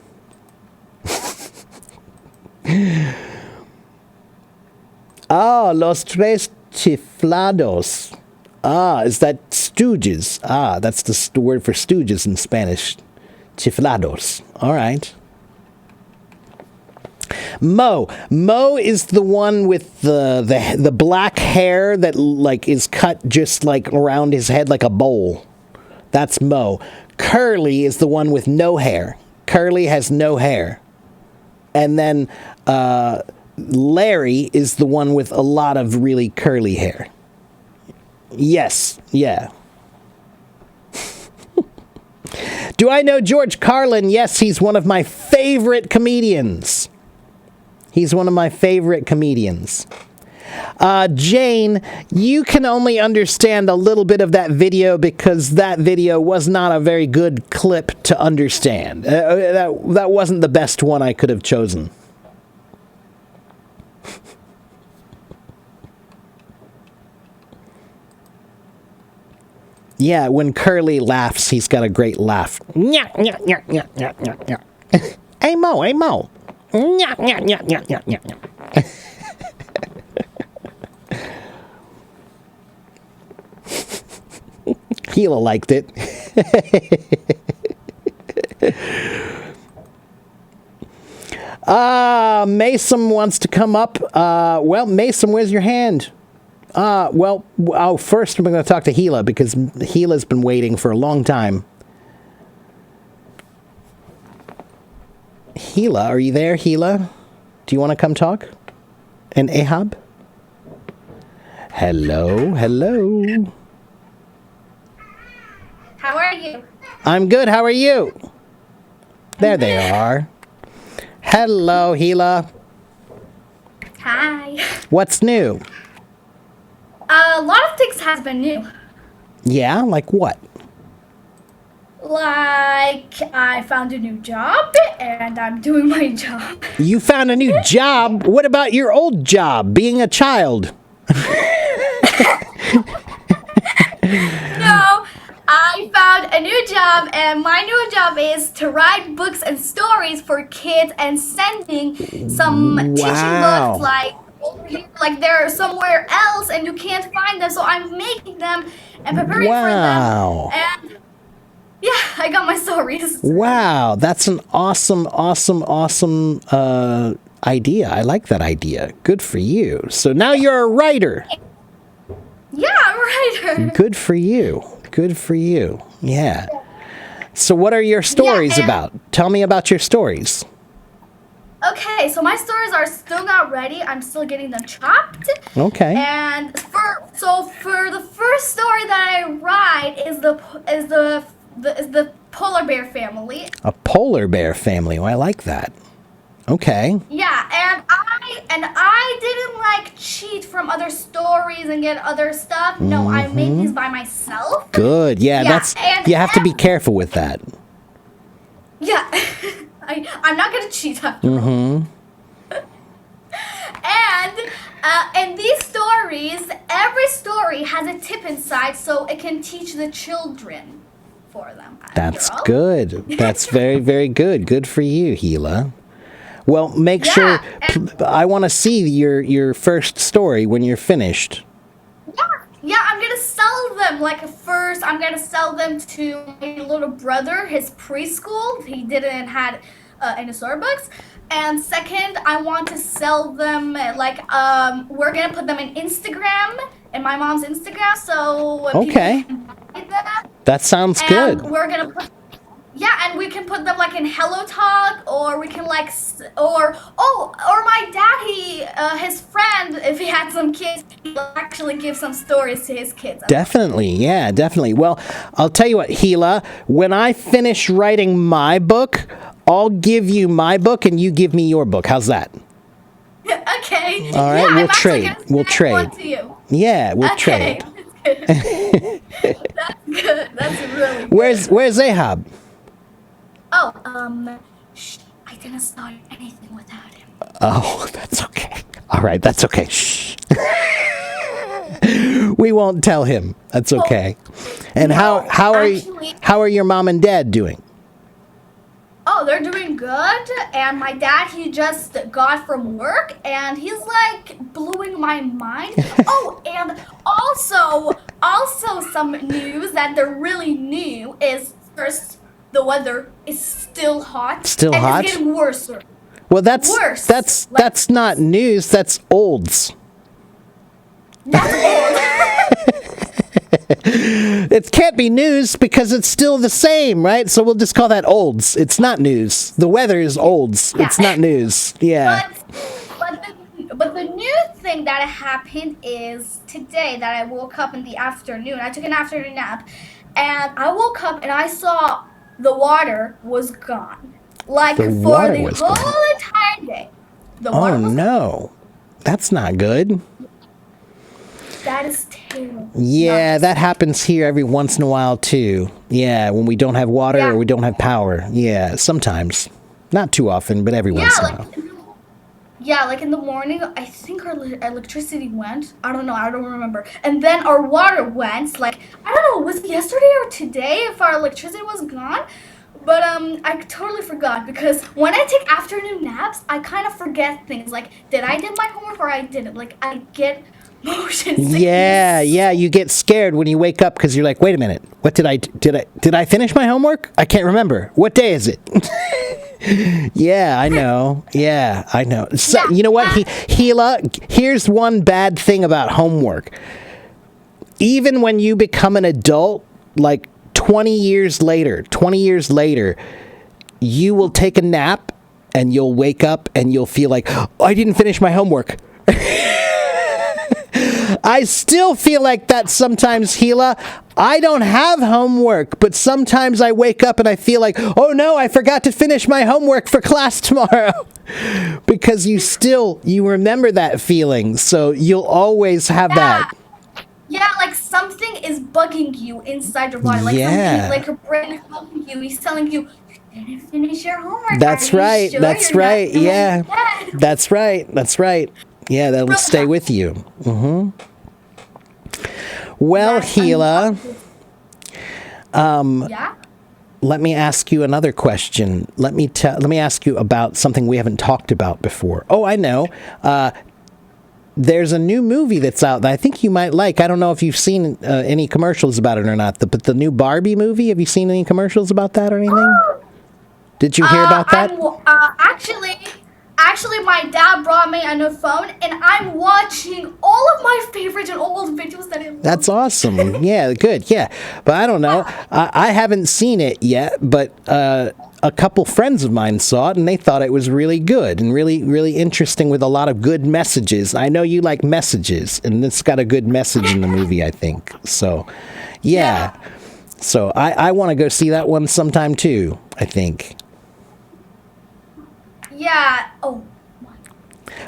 Ah, los tres chiflados. Ah, is that stooges? Ah, that's the word for stooges in Spanish. Chiflados. All right. Mo. Mo is the one with the black hair that like is cut just like around his head like a bowl. That's Mo. Curly is the one with no hair. Curly has no hair. And then Larry is the one with a lot of really curly hair. Yes, yeah. Do I know George Carlin? Yes, he's one of my favorite comedians. He's one of my favorite comedians. Jane, you can only understand a little bit of that video because that video was not a very good clip to understand. That wasn't the best one I could have chosen. Yeah, when Curly laughs, he's got a great laugh. Hey Mo, hey Mo. Gila liked it. Mason wants to come up. Well, Mason, where's your hand? First we're going to talk to Gila because Gila's been waiting for a long time. Gila, are you there, Gila? Do you want to come talk? And Ahab? Hello, hello. How are you? I'm good, how are you? There they are. Hello, Gila. Hi. What's new? A lot of things has been new. Yeah, like what? Like, I found a new job, and I'm doing my job. You found a new job? What about your old job, being a child? No, I found a new job, and my new job is to write books and stories for kids and sending some teaching books, like, over here, like they're somewhere else, and you can't find them, so I'm making them and preparing for them. And yeah, I got my stories. Wow, that's an awesome idea. I like that idea. Good for you. So now you're a writer. Yeah, I'm a writer. Good for you. Good for you. Yeah. So what are your stories about? Tell me about your stories. Okay, so my stories are still not ready. I'm still getting them chopped. Okay. And for the first story that I write is the polar bear family. A polar bear family. Oh, I like that. Okay. Yeah, and I didn't like cheat from other stories and get other stuff. No, I made these by myself. Good. Yeah, you have to be careful with that. Yeah. I'm not gonna cheat after all. And these stories, every story has a tip inside, so it can teach the children for them. That's good. That's very, very good. Good for you, Gila. Well, make Yeah, sure. and- I want to see your first story when you're finished. Yeah, I'm gonna sell them. Like first, I'm gonna sell them to my little brother, his preschool. He didn't had any Starbucks. And second, I want to sell them like we're gonna put them in Instagram, in my mom's Instagram, so Okay. people can buy them. That sounds And good. we're gonna put. Yeah, and we can put them like in Hello Talk, or we can like, or my daddy, his friend, if he had some kids, he'll actually give some stories to his kids. Definitely, yeah, definitely. Well, I'll tell you what, Gila, when I finish writing my book, I'll give you my book and you give me your book. How's that? Okay. All right, yeah, we'll I'm actually trade. gonna We'll send one trade. to you. Yeah, we'll Okay. trade. That's good. That's really good. Where's Ahab? Oh, shh, I didn't start anything without him. Oh, that's okay. All right, that's okay. Shh. We won't tell him. That's okay. And No, how actually- are your mom and dad doing? Oh, they're doing good. And my dad, he just got from work, and he's like blowing my mind. Oh, and also some news that they're really new is first, the weather is still hot. Still and hot? It's getting worse. Well, that's Worse. that's not news. That's olds. It can't be news because it's still the same, right? So we'll just call that olds. It's not news. The weather is olds. Yeah. It's not news. Yeah. But the new thing that happened is today that I woke up in the afternoon. I took an afternoon nap, and I woke up and I saw the water was gone. Like The for water the was whole gone. entire day. The Oh water was gone. no. That's not good. That is terrible. Yeah, Nice. that happens here every once in a while too. Yeah, when we don't have water Yeah. or we don't have power. Yeah, sometimes. Not too often, but every once in a while. Like in the morning, I think our electricity went. I don't know. I don't remember. And then our water went. Like I don't know. Was it yesterday or today? If our electricity was gone. But I totally forgot because when I take afternoon naps, I kind of forget things. Like did I did my homework or I didn't? Like I get motion sickness. Yeah, you get scared when you wake up because you're like, wait a minute, what did I finish my homework? I can't remember. What day is it? Yeah, I know. Yeah, I know. So, you know what, Gila, here's one bad thing about homework. Even when you become an adult, like 20 years later, you will take a nap and you'll wake up and you'll feel like, oh, I didn't finish my homework. I still feel like that sometimes, Gila. I don't have homework, but sometimes I wake up and I feel like, oh no, I forgot to finish my homework for class tomorrow. Because you remember that feeling, so you'll always have that. Yeah, like something is bugging you inside your body. Like Yeah. something, like your brain is bugging you. He's telling you, you didn't finish your homework. That's Are you right. sure That's you're not right. doing Yeah. that?" That's right. That's right. Yeah, that'll stay with you. Well, Yes, Gila, Yeah? let me ask you another question. Let me ask you about something we haven't talked about before. Oh, I know. There's a new movie that's out that I think you might like. I don't know if you've seen any commercials about it or not, but the new Barbie movie, have you seen any commercials about that or anything? Did you hear about that? Actually, my dad brought me a new phone, and I'm watching all of my favorite and old videos that I love. That's awesome. Yeah, good. Yeah. But I don't know. I haven't seen it yet, but a couple friends of mine saw it and they thought it was really good and really, really interesting with a lot of good messages. I know you like messages, and it's got a good message in the movie, I think. So, yeah. So I want to go see that one sometime too, I think. Yeah. Oh.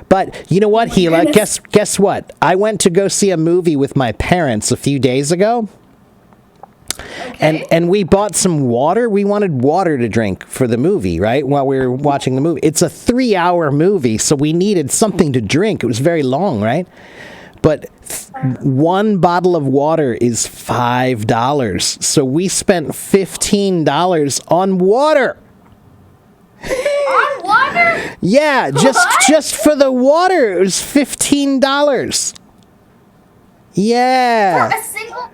But you know what, Gila? Guess what? I went to go see a movie with my parents a few days ago. Okay. And we bought some water. We wanted water to drink for the movie, right? While we were watching the movie. It's a 3-hour movie, so we needed something to drink. It was very long, right? But one bottle of water is $5. So we spent $15 on water. On water? Yeah, What? just for the water, it was $15. Yeah. For a single?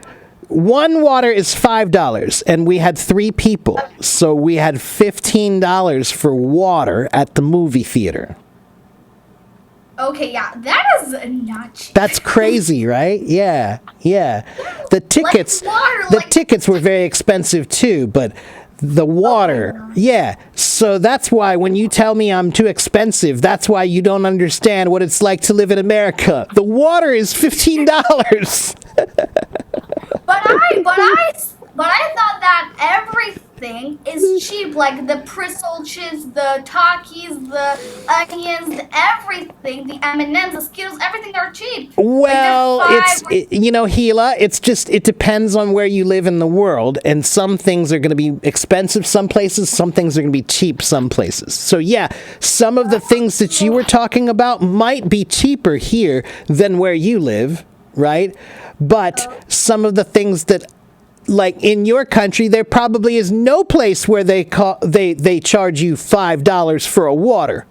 One water is $5, and we had 3 people, so we had $15 for water at the movie theater. Okay, yeah, that is not cheap. That's crazy, right? Yeah, yeah. The tickets, water, the like- tickets were very expensive too, but the water, yeah. So that's why when you tell me I'm too expensive, that's why you don't understand what it's like to live in America. The water is $15. But I thought that everything is cheap, like the Bristol chips, the Takis, the onions, everything, the M&Ms, the Skittles, everything are cheap. Well, like Gila, it depends on where you live in the world, and some things are going to be expensive some places, some things are going to be cheap some places. So yeah, some of the things that you were talking about might be cheaper here than where you live, right? But some of the things that, like in your country, there probably is no place where they charge you $5 for a water.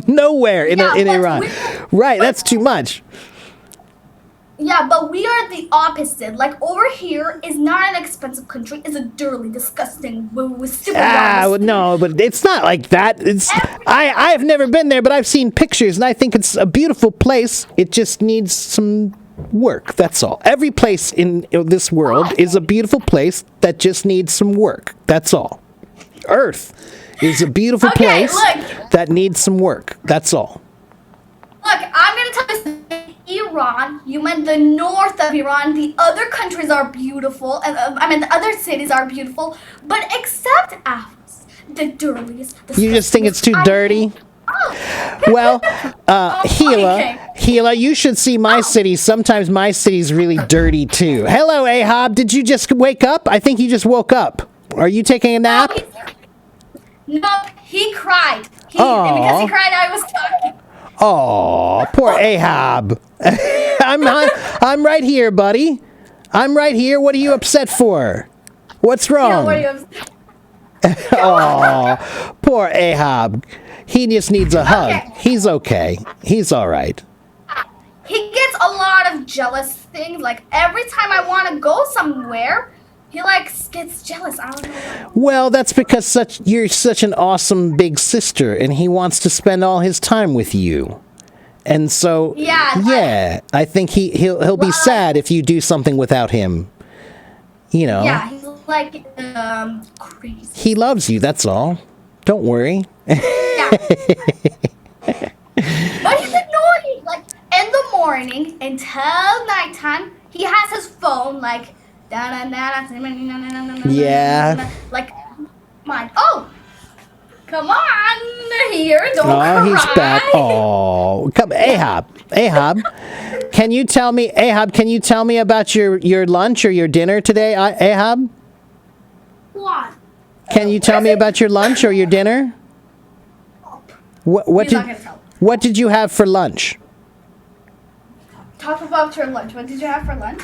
Nowhere in Yeah, but Iran. Right, that's too much. Yeah, but we are the opposite. Like over here is not an expensive country. It's a dirty, disgusting, with stupid. No, but it's not like that. I've never been there, but I've seen pictures, and I think it's a beautiful place. It just needs some work. That's all. Every place in this world is a beautiful place that just needs some work. That's all. Earth is a beautiful place that needs some work. That's all. Look, I'm gonna tell you something. Iran, you meant the north of Iran. The other countries are beautiful, and the other cities are beautiful, but except Afos, the dirtiest. You just think it's too dirty? Well, Gila, you should see my city. Sometimes my city's really dirty too. Hello, Ahab. Did you just wake up? I think you just woke up. Are you taking a nap? No, he cried. Because he cried, I was talking. Oh, poor Ahab. I'm right here, buddy. I'm right here. What are you upset for? What's wrong? What are you upset? Oh, poor Ahab. He just needs a hug. He's okay. He's all right. He gets a lot of jealous things. Like every time I want to go somewhere, he gets jealous. I don't know why. Well, that's because you're such an awesome big sister, and he wants to spend all his time with you. And so, yeah, I think he'll be sad if you do something without him. You know. Yeah, he's crazy. He loves you. That's all. Don't worry. Yeah. But he's annoying. Like in the morning until nighttime, he has his phone Yeah. Like mine. Oh, come on here. Don't cry. He's back. Oh, come, Ahab. Can you tell me about your lunch or your dinner today, Ahab? What? Can you tell me about your lunch or your dinner? What did you have for lunch? Talk about your lunch. What did you have for lunch?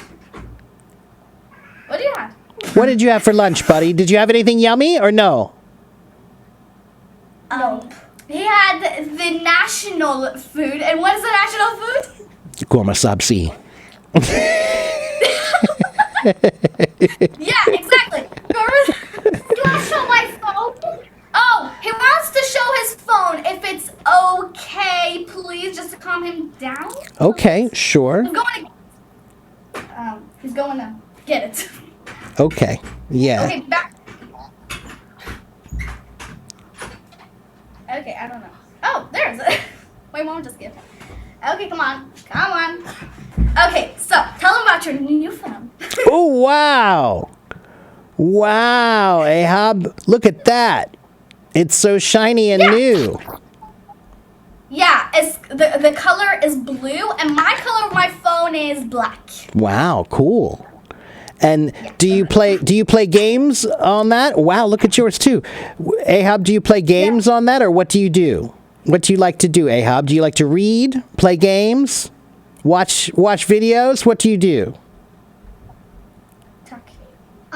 What do you have? What did you have for lunch, buddy? Did you have anything yummy or no? He had the national food. And what is the national food? Gourmet sabzi. Yeah, exactly. Do you want to show my phone? Oh, he wants to show his phone. If it's okay, please, just to calm him down. Okay, sure. He's going to get it. Okay, yeah. Okay, back. Okay, I don't know. Oh, there's it. My mom just gave it. Okay, come on. Okay, so tell him about your new phone. Oh, wow. Wow, Ahab, look at that. It's so shiny and new. Yeah, it's the color is blue, and my color of my phone is black. Wow, cool. And do you play games on that? Wow, look at yours too. Ahab, do you play games on that, or what do you do? What do you like to do, Ahab? Do you like to read, play games, watch videos? What do you do?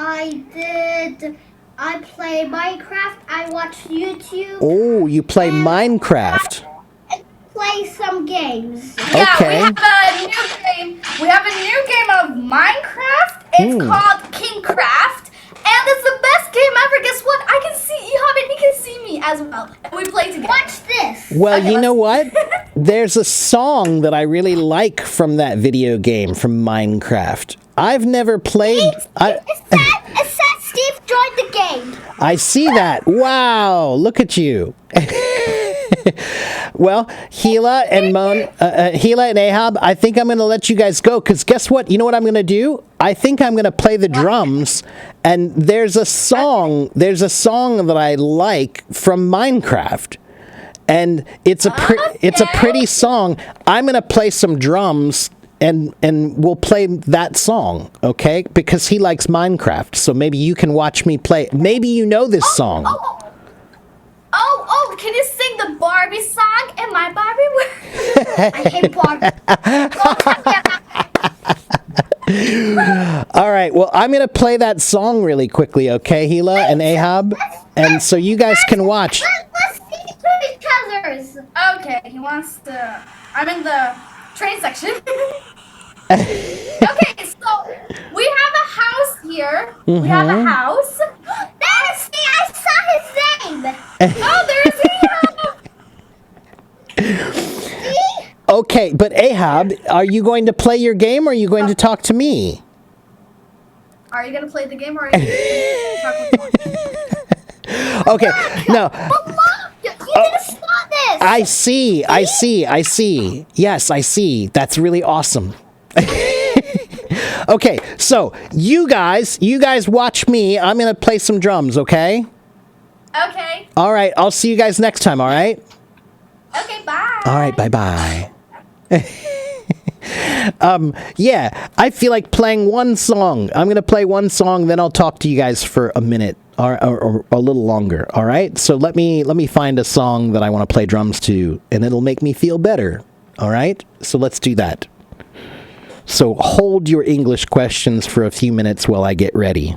I did I play Minecraft. I watch YouTube. Oh, you play And Minecraft. I play some games. Okay. Yeah, we have a new game. We have a new game of Minecraft. It's called Kingcraft. And it's the best game ever. Guess what? I can see Ehab and he can see me as well. And we play together. Watch this. Well, you know what? There's a song that I really like from that video game, from Minecraft. I've never played. It says Steve joined the game. I see that. Wow, look at you. Well, Gila and Ahab, I think I'm going to let you guys go because guess what? You know what I'm going to do? I think I'm going to play the drums, and there's a song that I like from Minecraft, and it's a pretty song. I'm going to play some drums. And we'll play that song, okay? Because he likes Minecraft, so maybe you can watch me play. Maybe you know this song. Oh, can you sing the Barbie song in my Barbie world? I hate Barbie. All right, well, I'm going to play that song really quickly, okay, Gila and Ahab? And so you guys can watch. Let's sing to each other's. Okay, he wants to... I'm in the train section. Okay, so we have a house here. We have a house. That is me. I saw his name. Oh, there's Ehab. Okay, but Ahab, are you going to play your game or are you going to talk to me? Are you going to play the game or are you going to talk with me? Okay, no. But look, you didn't stop this. I see. Yes, I see. That's really awesome. Okay, so you guys watch me. I'm going to play some drums, okay? Okay. All right, I'll see you guys next time, all right? Okay, bye. All right, bye-bye. Yeah, I feel like playing one song. I'm going to play one song, then I'll talk to you guys for a minute or a little longer, all right? So let me find a song that I want to play drums to, and it'll make me feel better, all right? So let's do that. So hold your English questions for a few minutes while I get ready.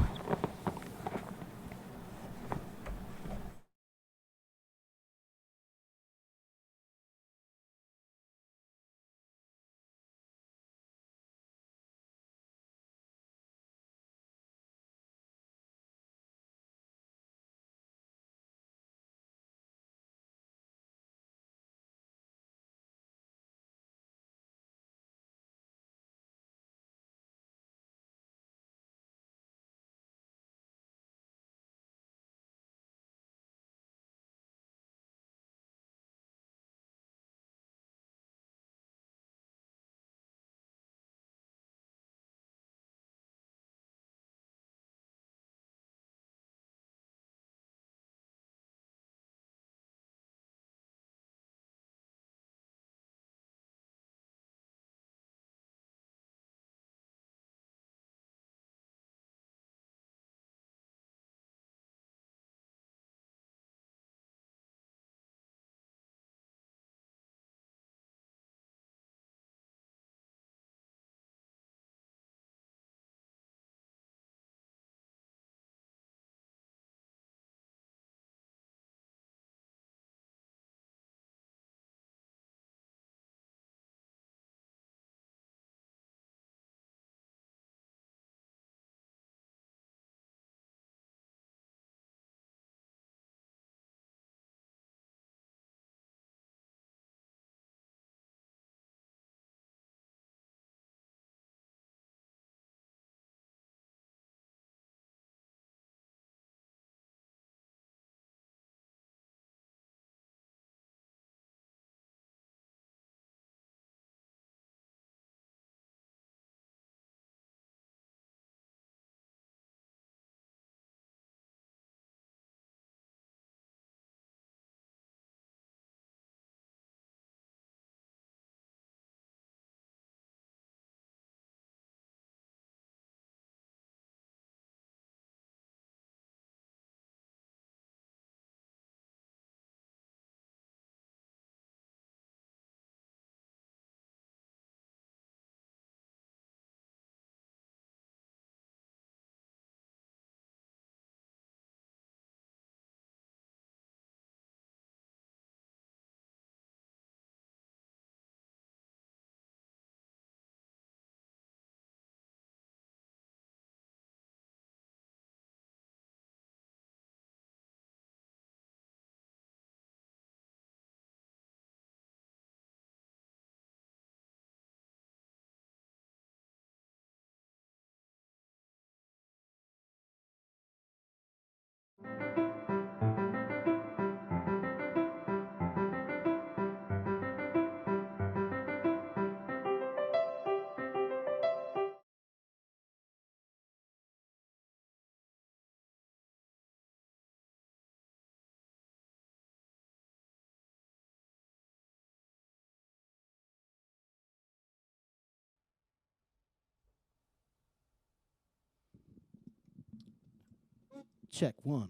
check one.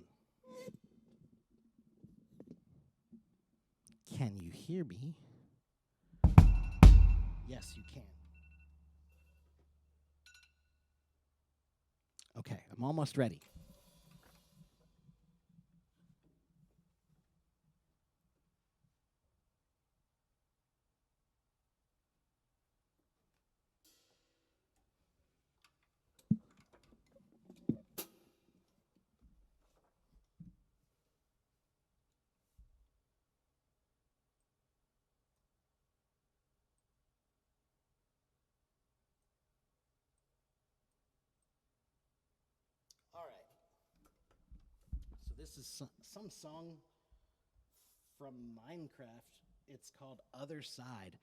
Can you hear me? Yes, you can. Okay, I'm almost ready. All right. So this is some song from Minecraft. It's called Other Side.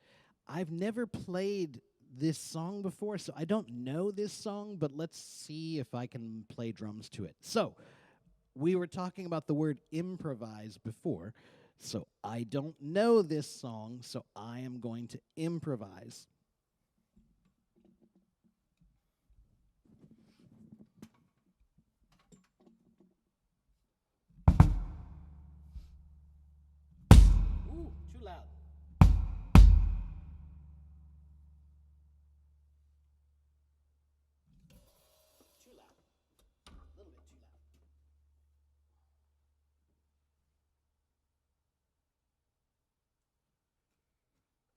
I've never played this song before, so I don't know this song, but let's see if I can play drums to it. So, we were talking about the word improvise before, so I don't know this song, so I am going to improvise. Ooh, too loud. Too loud. A little bit too loud.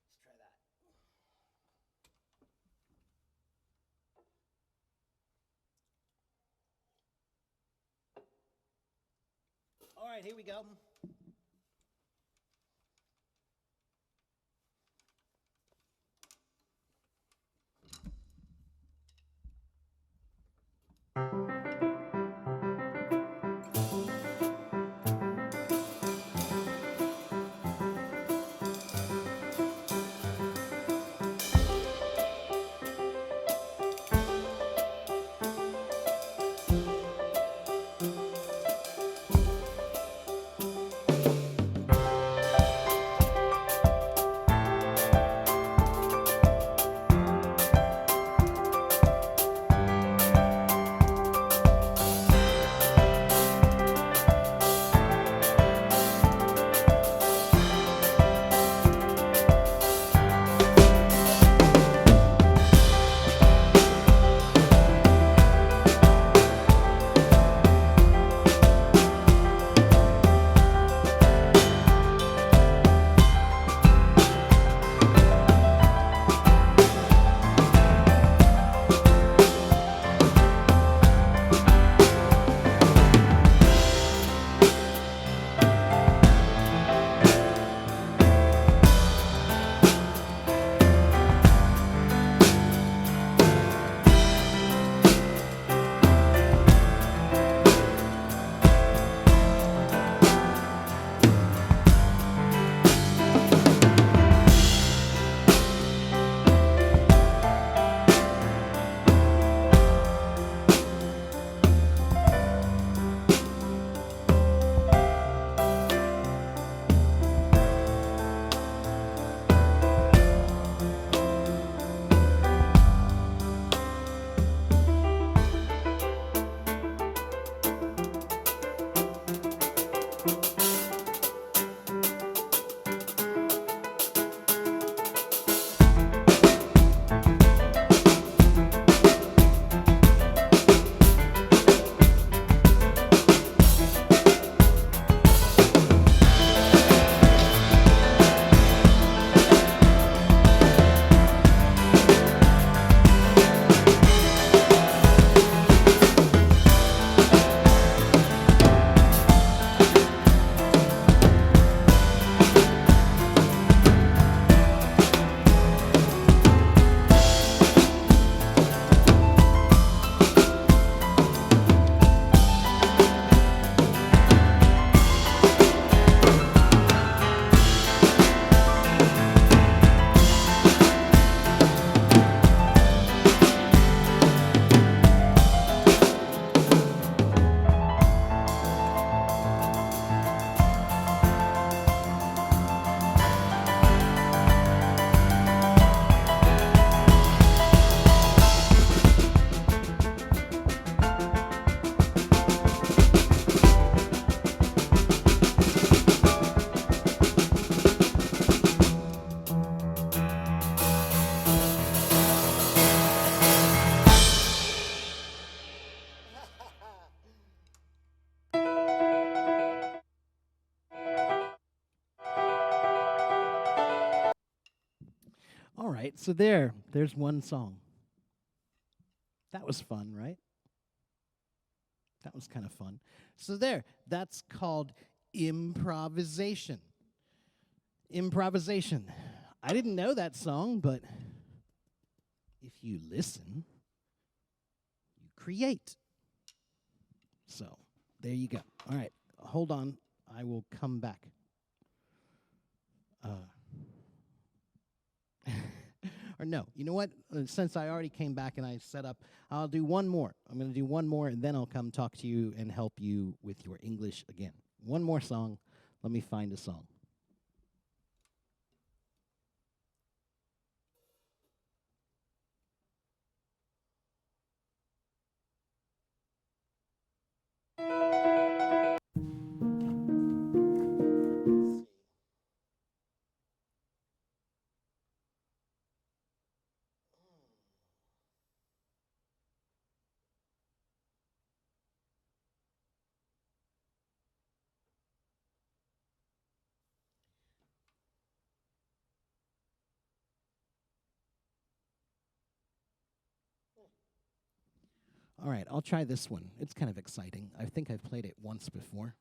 Let's try that. All right, here we go. right, so there's one song. That was fun, right? That was kind of fun. So that's called improvisation. Improvisation. I didn't know that song, but if you listen, you create. So there you go. All right, hold on. I will come back. Or no, you know what? Since I already came back and I set up, I'll do one more. I'm going to do one more, and then I'll come talk to you and help you with your English again. One more song. Let me find a song. All right, I'll try this one. It's kind of exciting. I think I've played it once before.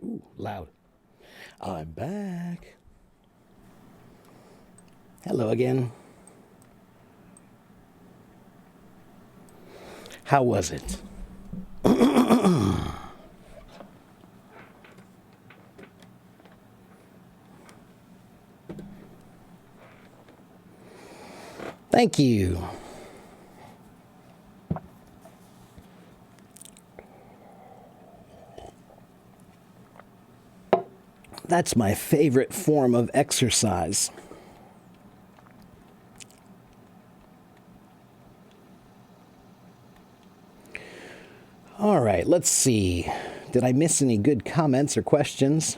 Ooh, loud. I'm back. Hello again. How was it? Thank you. That's my favorite form of exercise. All right, let's see. Did I miss any good comments or questions?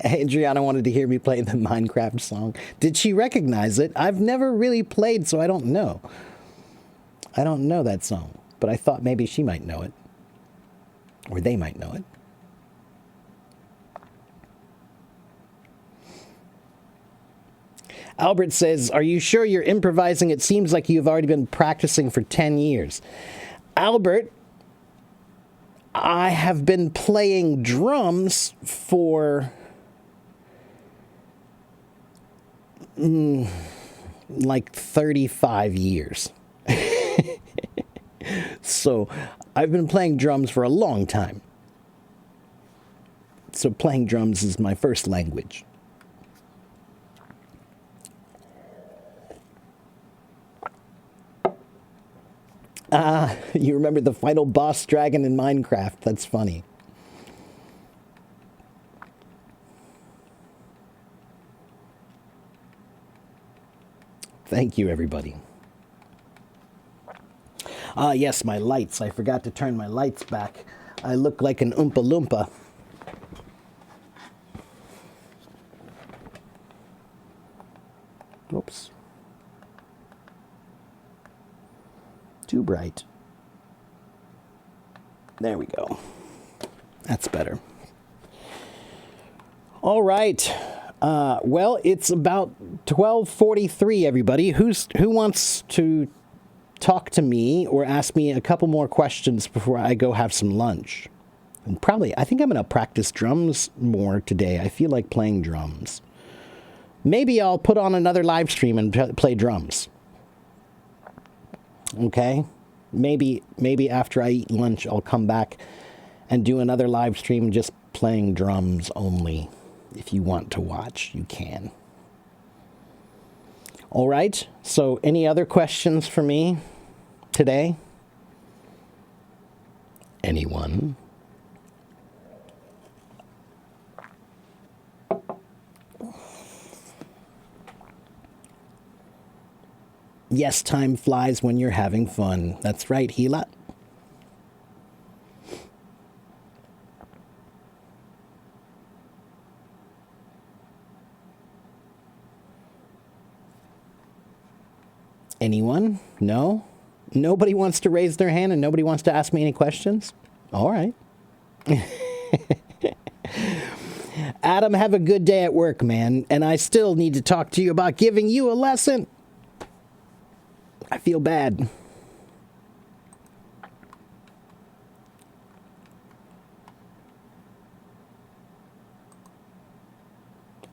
Adriana wanted to hear me play the Minecraft song. Did she recognize it? I've never really played, so I don't know. I don't know that song, but I thought maybe she might know it. Or they might know it. Albert says, are you sure you're improvising? It seems like you've already been practicing for 10 years. Albert, I have been playing drums for like 35 years. So I've been playing drums for a long time. So playing drums is my first language. You remember the final boss dragon in Minecraft. That's funny. Thank you, everybody. Yes, my lights. I forgot to turn my lights back. I look like an Oompa Loompa. Whoops. Too bright. There we go. That's better. All right. Well, it's about 12:43, everybody. Who wants to talk to me or ask me a couple more questions before I go have some lunch? And I think I'm going to practice drums more today. I feel like playing drums. Maybe I'll put on another live stream and play drums. Okay? Maybe after I eat lunch, I'll come back and do another live stream just playing drums only. If you want to watch, you can. All right. So any other questions for me today? Anyone? Yes, time flies when you're having fun. That's right, Hila. Anyone? No? Nobody wants to raise their hand and nobody wants to ask me any questions? All right. Adam, have a good day at work, man. And I still need to talk to you about giving you a lesson. I feel bad.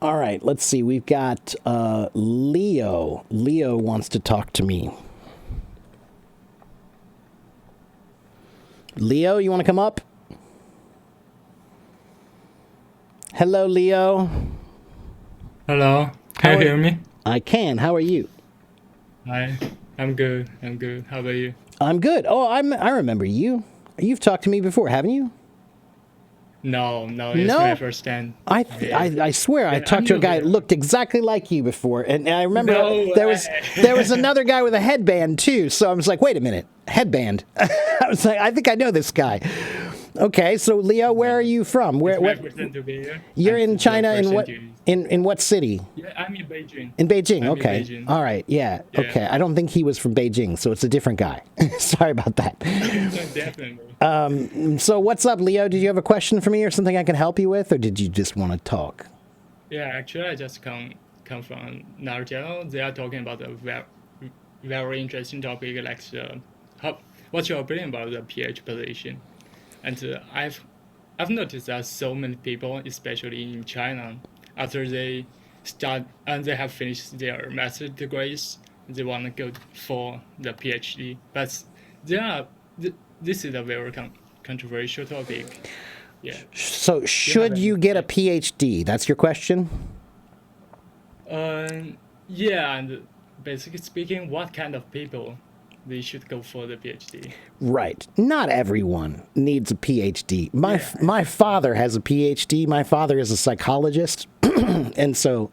All right, let's see. We've got Leo. Leo wants to talk to me. Leo, you want to come up? Hello, Leo. Hello. Can you hear me? I can. How are you? Hi. I'm good. I'm good. How about you? I'm good. Oh, I remember you. You've talked to me before, haven't you? No, it's my first time. I swear I talked to a guy that looked exactly like you before, and I remember there was another guy with a headband too. So I was like, wait a minute, headband. I was like, I think I know this guy. Okay, so Leo, where are you from? Where? It's my What? pleasure to be here. You're And in it's a China. In pleasure what? to- In what city? Yeah, I'm in Beijing. In Beijing. I'm in Okay. Beijing. All right. Yeah. Yeah. Okay. I don't think he was from Beijing, so it's a different guy. Sorry about that. Definitely. So what's up, Leo? Did you have a question for me or something I can help you with, or did you just want to talk? Yeah, actually, I just come from another channel. They are talking about a very interesting topic, like what's your opinion about the PH position? And I've noticed that so many people, especially in China, after they start and they have finished their master's degrees, they want to go for the PhD. But this is a very controversial topic. Yeah. So should you get a PhD? That's your question? Yeah, and basically speaking, what kind of people they should go for the PhD? Right. Not everyone needs a PhD. My father has a PhD. My father is a psychologist, and so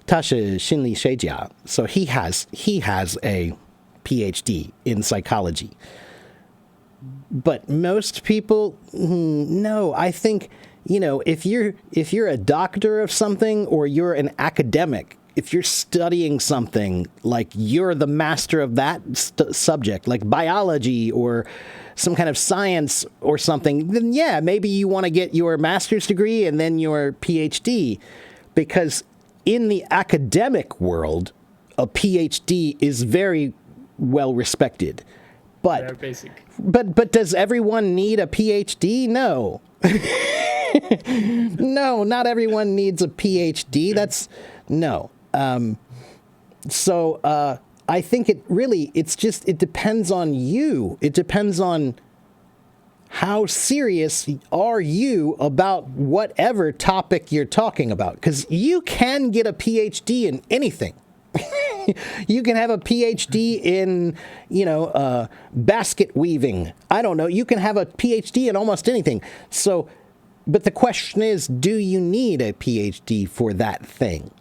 他是心理学家. So he has a PhD in psychology. But most people, no. I think, if you're a doctor of something or you're an academic, if you're studying something, like you're the master of that subject, like biology or some kind of science or something, then yeah, maybe you want to get your master's degree and then your PhD. Because in the academic world, a PhD is very well respected. Very basic. But does everyone need a PhD? No. No, not everyone needs a PhD. No. So I think it depends on you. It depends on how serious are you about whatever topic you're talking about. Because you can get a PhD in anything. You can have a PhD in, basket weaving. I don't know. You can have a PhD in almost anything. So, but the question is, do you need a PhD for that thing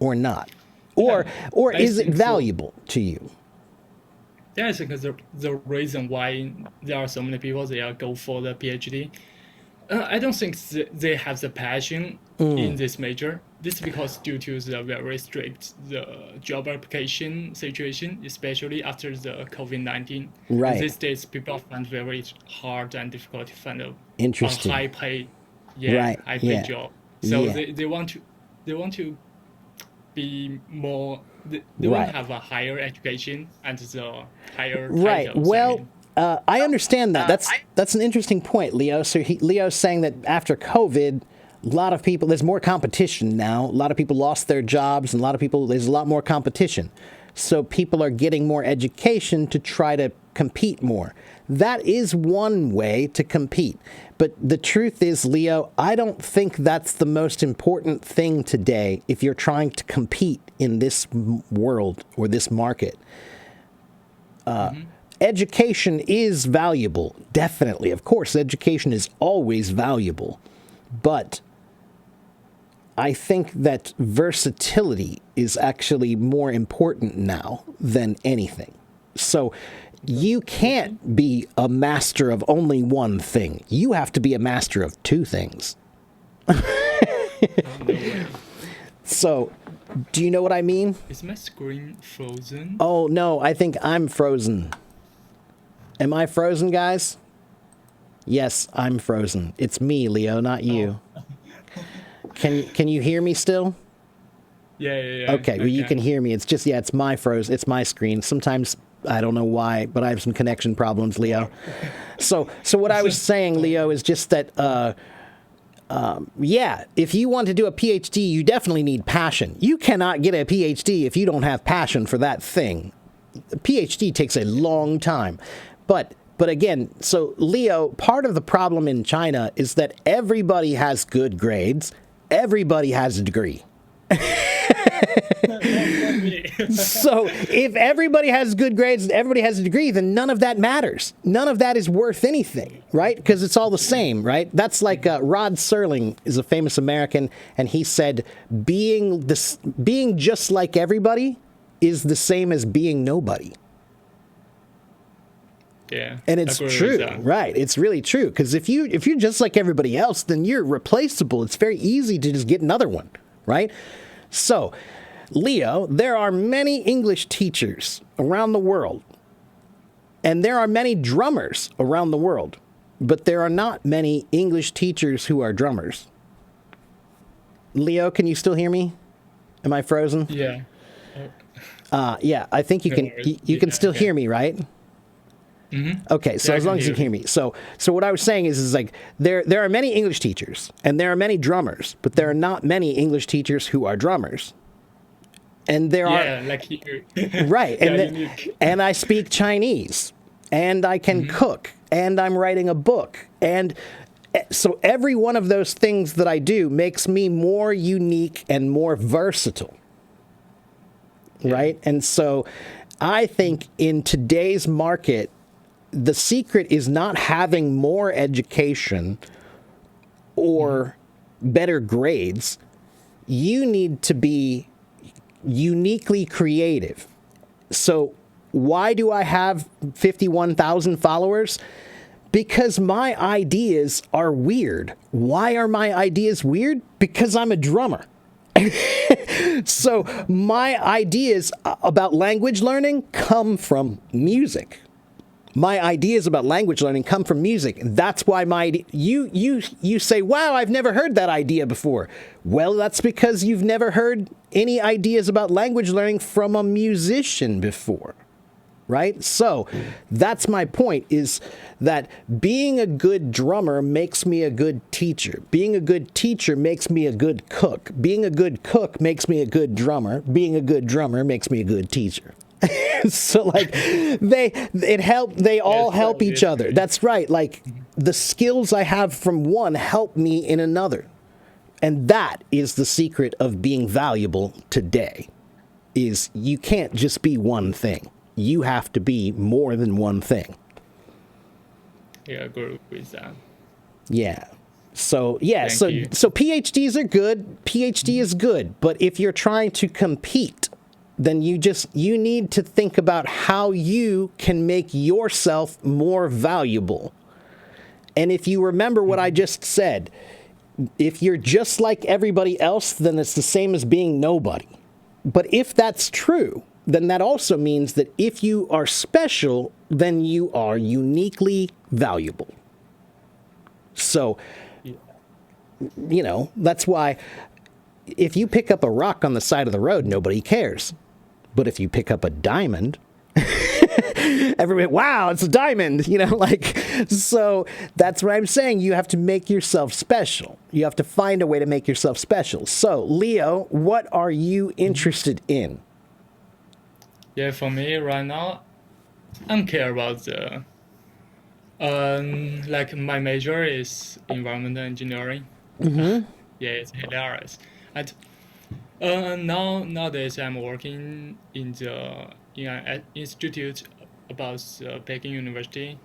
or not? Or is it valuable to you? Yeah, I think the reason why there are so many people they go for the PhD, I don't think they have the passion in this major. This is because due to the very strict job application situation, especially after the COVID-19. Right. These days, people find very hard and difficult to find a Interesting. high pay, Right, high pay yeah. job. So Yeah. they want to be more. They Right. want to have a higher education and the higher Right. titles. Well, I understand that. That's an interesting point, Leo. So Leo's saying that after COVID, a lot of people, there's more competition now. A lot of people lost their jobs, and there's a lot more competition. So people are getting more education to try to compete more. That is one way to compete. But the truth is, Leo, I don't think that's the most important thing today if you're trying to compete in this world or this market. Education is valuable, definitely. Of course, education is always valuable. But I think that versatility is actually more important now than anything. So you can't be a master of only one thing. You have to be a master of two things. So, do you know what I mean? Is my screen frozen? Oh, no, I think I'm frozen. Am I frozen, guys? Yes, I'm frozen. It's me, Leo, not you. Can you hear me still? Yeah. Okay, well, you can hear me. It's just, it's my screen. Sometimes, I don't know why, but I have some connection problems, Leo. So what I was saying, Leo, is just that, if you want to do a PhD, you definitely need passion. You cannot get a PhD if you don't have passion for that thing. A PhD takes a long time. But again, so Leo, part of the problem in China is that everybody has good grades. Everybody has a degree. So if everybody has good grades and everybody has a degree, then none of that matters. None of that is worth anything, right? Because it's all the same, right? That's like Rod Serling is a famous American, and he said, being just like everybody is the same as being nobody. Yeah. And it's agree with true, that. right? It's really true. Because if you're just like everybody else, then you're replaceable. It's very easy to just get another one, right? So, Leo, there are many English teachers around the world, and there are many drummers around the world, but there are not many English teachers who are drummers. Leo, can you still hear me? Am I frozen? Yeah. Yeah, I think you No can. worries. You can Yeah, still okay. hear me, right? Okay, so Yeah, I as can long as you hear can hear me. So what I was saying is like there are many English teachers and there are many drummers, but there are not many English teachers who are drummers. And there Yeah, like you. are right, and Yeah, the- unique. and I speak Chinese, and I can cook, and I'm writing a book, and so every one of those things that I do makes me more unique and more versatile. Right? And so I think in today's market, the secret is not having more education or better grades. You need to be uniquely creative. So why do I have 51,000 followers? Because my ideas are weird. Why are my ideas weird? Because I'm a drummer. So my ideas about language learning come from music. My ideas about language learning come from music. That's why you say, wow, I've never heard that idea before. Well, that's because you've never heard any ideas about language learning from a musician before. Right? So that's my point, is that being a good drummer makes me a good teacher. Being a good teacher makes me a good cook. Being a good cook makes me a good drummer. Being a good drummer makes me a good teacher. So like they all help each other. That's right. Like the skills I have from one help me in another. And that is the secret of being valuable today, is you can't just be one thing. You have to be more than one thing. Yeah, agree with that. Yeah. So, yeah, Thank you. so PhDs are good. PhD is good. But if you're trying to compete, then you need to think about how you can make yourself more valuable. And if you remember what I just said, if you're just like everybody else, then it's the same as being nobody. But if that's true, then that also means that if you are special, then you are uniquely valuable. So, you know, that's why if you pick up a rock on the side of the road, nobody cares. But if you pick up a diamond, everybody, wow, it's a diamond, you know, like, so that's what I'm saying. You have to make yourself special. You have to find a way to make yourself special. So, Leo, what are you interested in? Yeah, for me right now, I don't care about the like my major is environmental engineering. Yeah, it's hilarious. And nowadays I'm working in an institute about Peking University,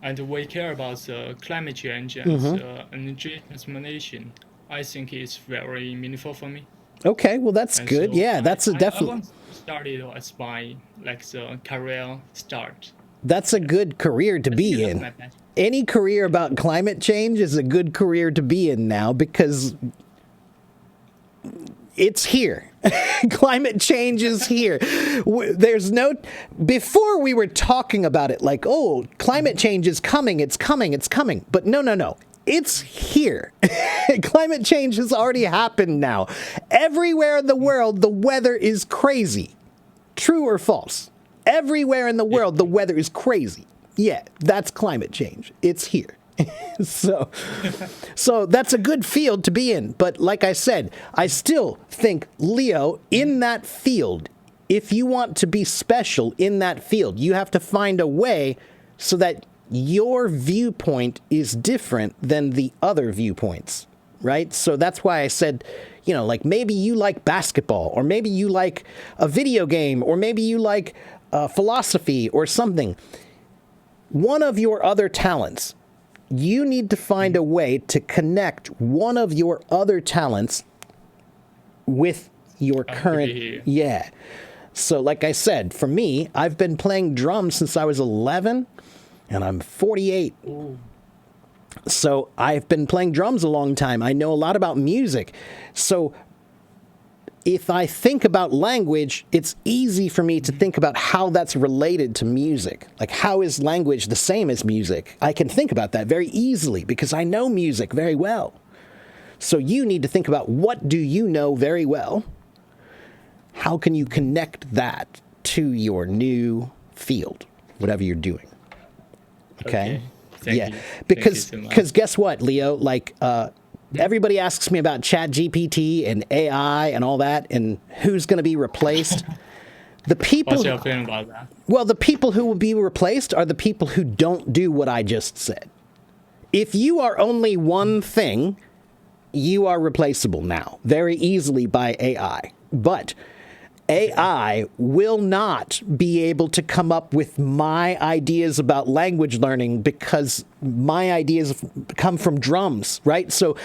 and we care about climate change and energy transformation. I think it's very meaningful for me. Okay, well, that's And good. so Yeah, that's a I definitely. want to start it as my the career start. That's a good career to be That's in. my passion. Any career about climate change is a good career to be in now, because it's here. Climate change is here. There's no, before we were talking about it like, oh, climate change is coming, it's coming, it's coming. But no. It's here. Climate change has already happened now. Everywhere in the world, the weather is crazy. True or false? Everywhere in the world, the weather is crazy. Yeah, that's climate change. It's here. So that's a good field to be in. But like I said, I still think, Leo, in that field, if you want to be special in that field, you have to find a way so that your viewpoint is different than the other viewpoints, right? So that's why I said, you know, like maybe you like basketball, or maybe you like a video game, or maybe you like philosophy or something. One of your other talents, you need to find a way to connect one of your other talents with your current. Yeah. So like I said, for me, I've been playing drums since I was 11. and I'm 48. So I've been playing drums a long time. I know a lot about music. So if I think about language, it's easy for me to think about how that's related to music. Like, how is language the same as music? I can think about that very easily because I know music very well. So you need to think about, what do you know very well? How can you connect that to your new field, whatever you're doing? Okay. Thank yeah. you. Because Thank you so much. guess what, Leo? Like, everybody asks me about ChatGPT and AI and all that, and who's going to be replaced. The people, What's your feeling about that? well, the people who will be replaced are the people who don't do what I just said. If you are only one thing, you are replaceable now very easily by AI. But AI will not be able to come up with my ideas about language learning because my ideas come from drums, right? So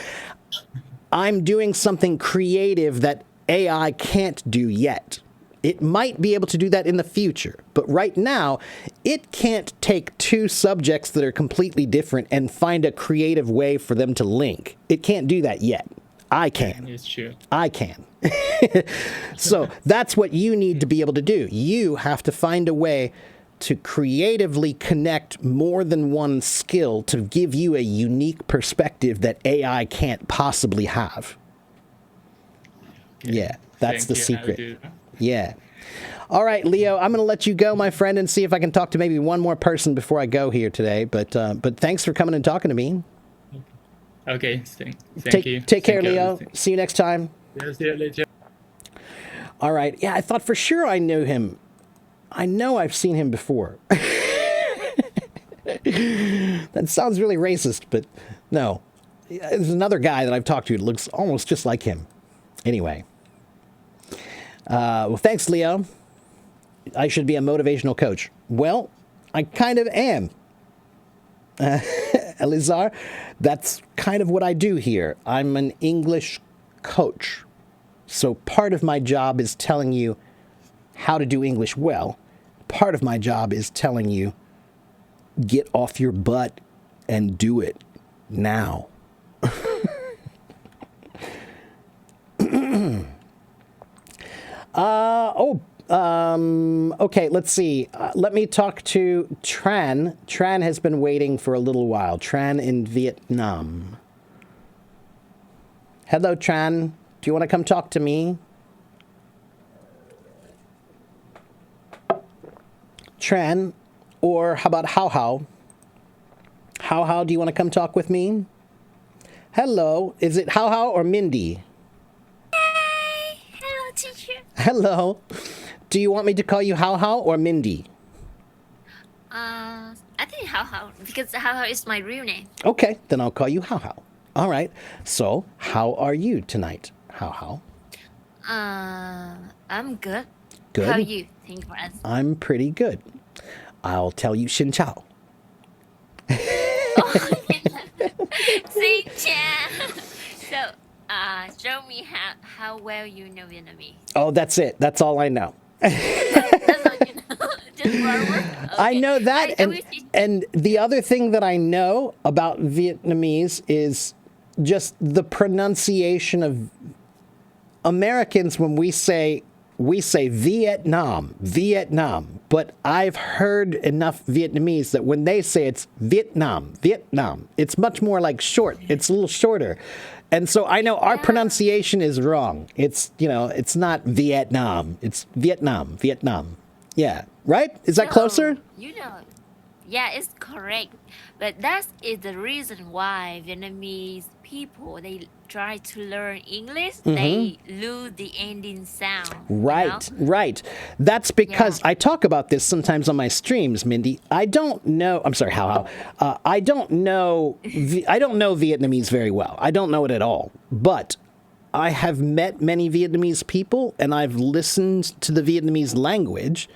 I'm doing something creative that AI can't do yet. It might be able to do that in the future, but right now, it can't take two subjects that are completely different and find a creative way for them to link. It can't do that yet. I can. It's true. I can. So that's what you need to be able to do. You have to find a way to creatively connect more than one skill to give you a unique perspective that AI can't possibly have. Yeah, that's the Thank you. I will secret. do that. Yeah. All right, Leo, I'm going to let you go, my friend, and see if I can talk to maybe one more person before I go here today. But thanks for coming and talking to me. Okay, thank you. Take care, Thank you, Leo. everything. See you next time. Yeah, see you later. All right. Yeah, I thought for sure I knew him. I know I've seen him before. That sounds really racist, but no. There's another guy that I've talked to that looks almost just like him. Anyway. Well, thanks, Leo. I should be a motivational coach. Well, I kind of am. Elizar, that's kind of what I do here. I'm an English coach. So part of my job is telling you how to do English well. Part of my job is telling you, get off your butt and do it now. Okay, let's see. Let me talk to Tran. Tran has been waiting for a little while. Tran in Vietnam. Hello, Tran. Do you want to come talk to me? Tran, or how about Hao Hao? Hao Hao, do you want to come talk with me? Hello, is it Hao Hao or Mindy? Hello, teacher. Hello. Do you want me to call you Hao Hao or Mindy? I think Hao Hao, because Hao Hao is my real name. Okay, then I'll call you Hao Hao. All right. So, how are you tonight, Hao Hao? I'm good. Good. How are you? Thank you for asking. I'm pretty good. I'll tell you Xin Chao. Sing Chan. So, show me how well you know Vietnamese. Oh, that's it. That's all I know. That's all you know. Just forward. I know that, I and wish you- and the other thing that I know about Vietnamese is just the pronunciation of Americans. When we say Vietnam, Vietnam, but I've heard enough Vietnamese that when they say it's Vietnam, Vietnam, it's much more like short. It's a little shorter. And so I know our pronunciation is wrong. It's, it's not Vietnam. It's Vietnam, Vietnam. Yeah. Right? Is that closer? You know. Yeah, it's correct. But that is the reason why Vietnamese people, they try to learn English, they lose the ending sound. Right, You know? right. That's because Yeah. I talk about this sometimes on my streams, Mindy. I don't know. I'm sorry, Hao Hao. I don't know. I don't know Vietnamese very well. I don't know it at all. But I have met many Vietnamese people, and I've listened to the Vietnamese language,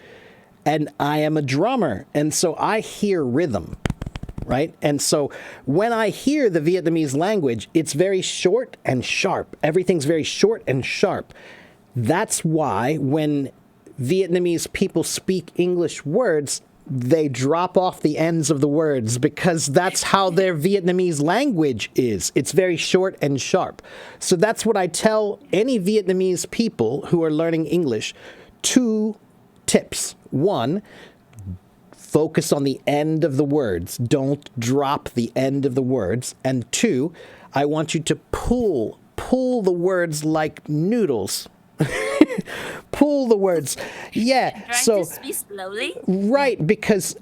and I am a drummer, and so I hear rhythm. Right? And so when I hear the Vietnamese language, it's very short and sharp. Everything's very short and sharp. That's why when Vietnamese people speak English words, they drop off the ends of the words because that's how their Vietnamese language is. It's very short and sharp. So that's what I tell any Vietnamese people who are learning English. 2 tips. 1, focus on the end of the words. Don't drop the end of the words. And 2, I want you to pull the words like noodles. Pull the words. Yeah. Trying to speak slowly. Right, because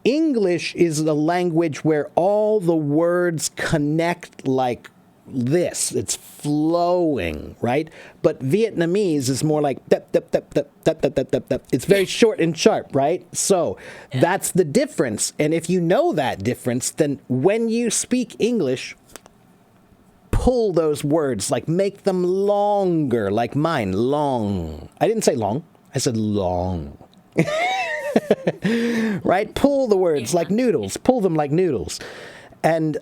English is a language where all the words connect like this. It's flowing, right? But Vietnamese is more like dep, dep, dep, dep, dep, dep, dep, dep, dep. It's very short and sharp, right? So that's the difference. And if you know that difference, then when you speak English, pull those words, like make them longer, like mine, long. I didn't say long, I said long. Right? Pull the words like noodles, pull them like noodles. And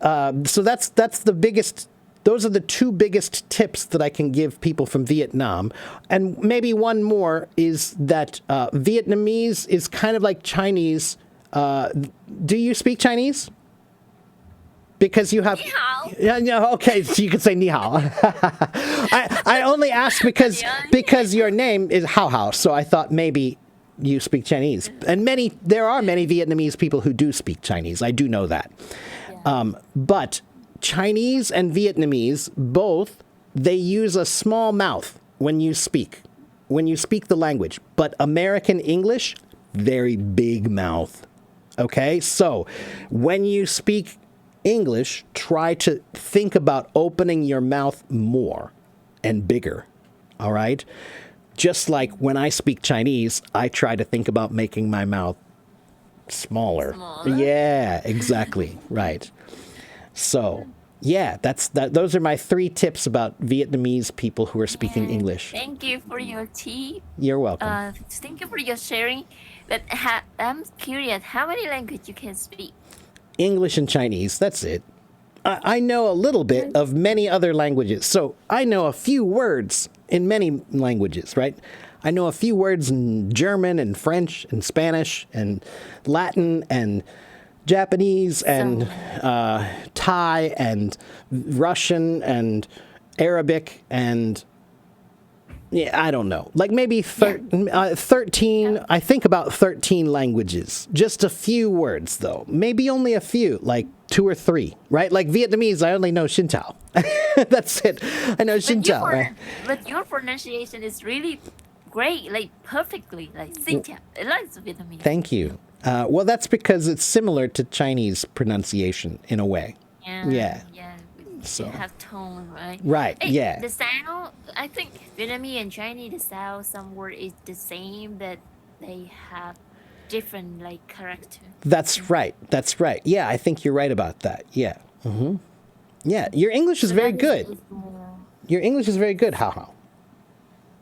so that's the biggest, those are the 2 biggest tips that I can give people from Vietnam. And maybe one more is that Vietnamese is kind of like Chinese. Do you speak Chinese? Because you have, yeah, okay, so you could say ni hao. I only asked because your name is Hao Hao, so I thought maybe you speak Chinese. And there are many Vietnamese people who do speak Chinese. I do know that. But Chinese and Vietnamese, both, they use a small mouth when you speak the language. But American English, very big mouth. Okay, so when you speak English, try to think about opening your mouth more and bigger, all right? Just like when I speak Chinese, I try to think about making my mouth smaller. Yeah, exactly, right. So, yeah, those are my 3 tips about Vietnamese people who are speaking English. Thank you for your tip. You're welcome. Thank you for your sharing. But I'm curious, how many languages you can speak? English and Chinese, that's it. I know a little bit of many other languages. So I know a few words in many languages, right? I know a few words in German and French and Spanish and Latin and Japanese and Thai and Russian and Arabic and I don't know. Like maybe 13, I think about 13 languages. Just a few words, though. Maybe only a few, like 2 or 3, right? Like Vietnamese, I only know Xin Chào. That's it. I know Xin Chào, right? But your pronunciation is really great, like perfectly, like Xin Chào. I like Vietnamese. Thank you. Well, that's because it's similar to Chinese pronunciation in a way. Yeah. So have tone, right? Right, yeah. The sound, I think Vietnamese and Chinese, the sound somewhere is the same, but they have different, like, character. That's right. Yeah, I think you're right about that. Yeah. Mm-hmm. Yeah, your English is very good. Your English is very good, Hao Hao.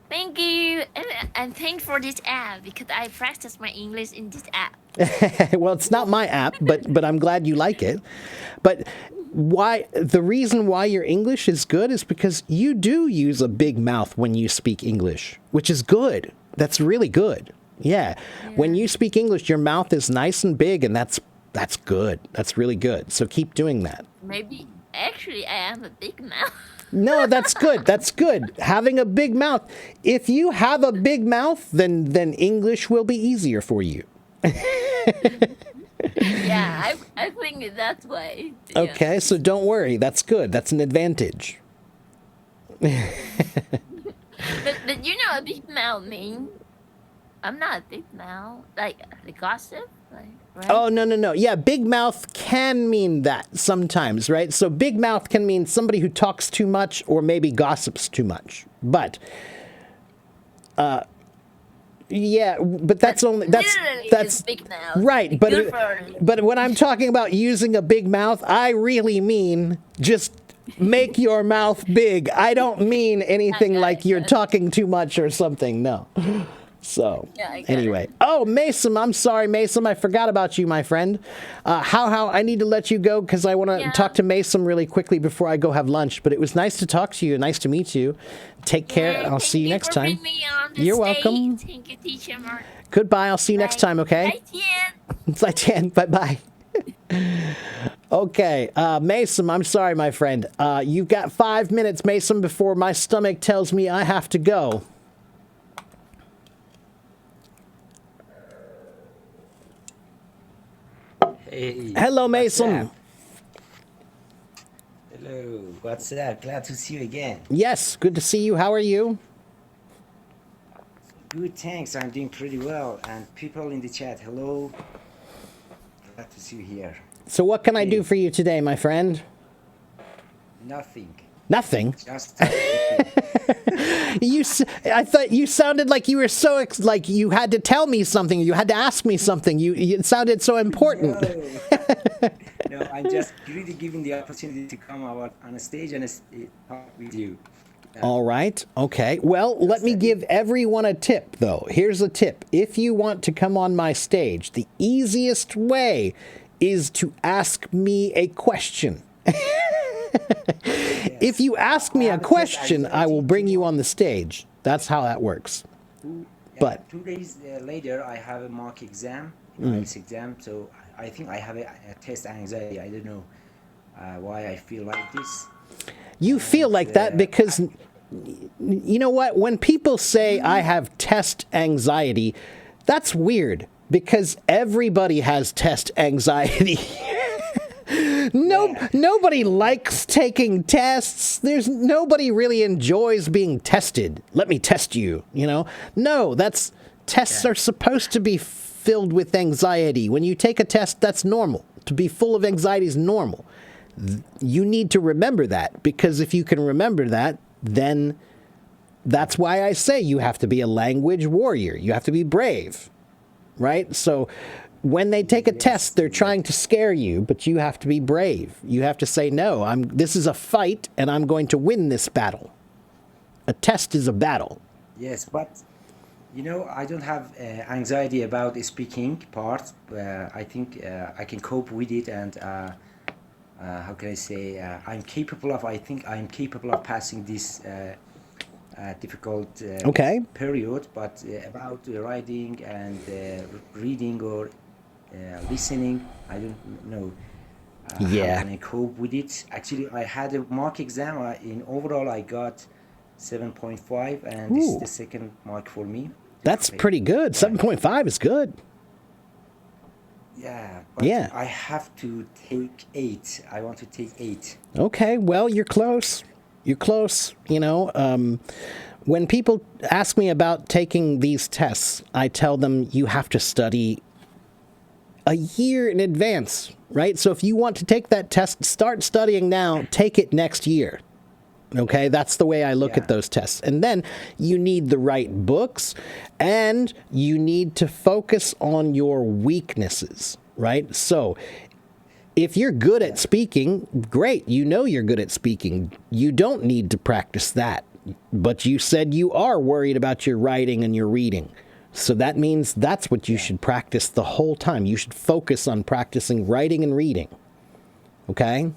Thank you. And thanks for this app, because I practice my English in this app. Well, it's not my app, but I'm glad you like it. But the reason why your English is good is because you do use a big mouth when you speak English, which is good. That's really good. Yeah. When you speak English, your mouth is nice and big, and that's good. That's really good. So keep doing that. Maybe, actually, I am a big mouth. No, that's good. That's good. Having a big mouth. If you have a big mouth, then English will be easier for you. Yeah, I think it that way. Yeah. Okay, so don't worry. That's good. That's an advantage. But you know a big mouth mean? I'm not a big mouth. Like the gossip? Like, right? Oh, no. Yeah, big mouth can mean that sometimes, right? So big mouth can mean somebody who talks too much or maybe gossips too much. But yeah, but that's big mouth. Right. But when I'm talking about using a big mouth, I really mean just make your mouth big. I don't mean anything like you're talking too much or something. No. So anyway, Mason, I'm sorry, Mason, I forgot about you, my friend. How I need to let you go because I want to talk to Mason really quickly before I go have lunch. But it was nice to talk to you. Nice to meet you. Take care. I'll see you next time. Me on the You're stage. welcome. Thank you, Teacher Mark. Goodbye. I'll see you next time, okay? 再见. Bye-bye. Okay, Mason, I'm sorry, my friend. You've got 5 minutes, Mason, before my stomach tells me I have to go. Hey. Hello, Mason. Hello. What's up? Glad to see you again. Yes, good to see you. How are you? Good, thanks. I'm doing pretty well. And people in the chat, hello. Glad to see you here. So what can I do for you today, my friend? Nothing. Nothing? Just I thought you sounded like you were so like you had to tell me something. You had to ask me something. It sounded so important. No, I'm just really giving the opportunity to come out on a stage and talk with you. All right. Okay. Well, let me give everyone a tip, though. Here's a tip. If you want to come on my stage, the easiest way is to ask me a question. If you ask me a question, I will bring you on the stage. That's how that works. But 2 days later, I have a mock exam, IELTS exam. So I think I have a test anxiety. I don't know why I feel like this. You feel like that because, you know what? When people say I have test anxiety, that's weird because everybody has test anxiety. Nobody likes taking tests. Nobody really enjoys being tested. Let me test you, you know? No, tests are supposed to be filled with anxiety. When you take a test, that's normal. To be full of anxiety is normal. You need to remember that, because if you can remember that, then that's why I say you have to be a language warrior. You have to be brave, right? So when they take a test, they're trying to scare you, but you have to be brave. You have to say, no, this is a fight, and I'm going to win this battle. A test is a battle. Yes, but, you know, I don't have anxiety about the speaking part. I think I can cope with it, and how can I say, I think I'm capable of passing this difficult period, but about writing and reading or listening, I don't know how can I cope with it. Actually, I had a mock exam. In overall, I got 7.5, and this is the second mark for me. That's pretty good. 7.5 is good. Yeah, but I have to take 8. I want to take 8. Okay, well, you're close. You're close. You know, when people ask me about taking these tests, I tell them you have to study a year in advance, right? So if you want to take that test, start studying now, take it next year. Okay, that's the way I look at those tests. And then you need the right books, and you need to focus on your weaknesses, right? So if you're good at speaking, great. You know you're good at speaking. You don't need to practice that. But you said you are worried about your writing and your reading. So that means that's what you should practice the whole time. You should focus on practicing writing and reading. Okay?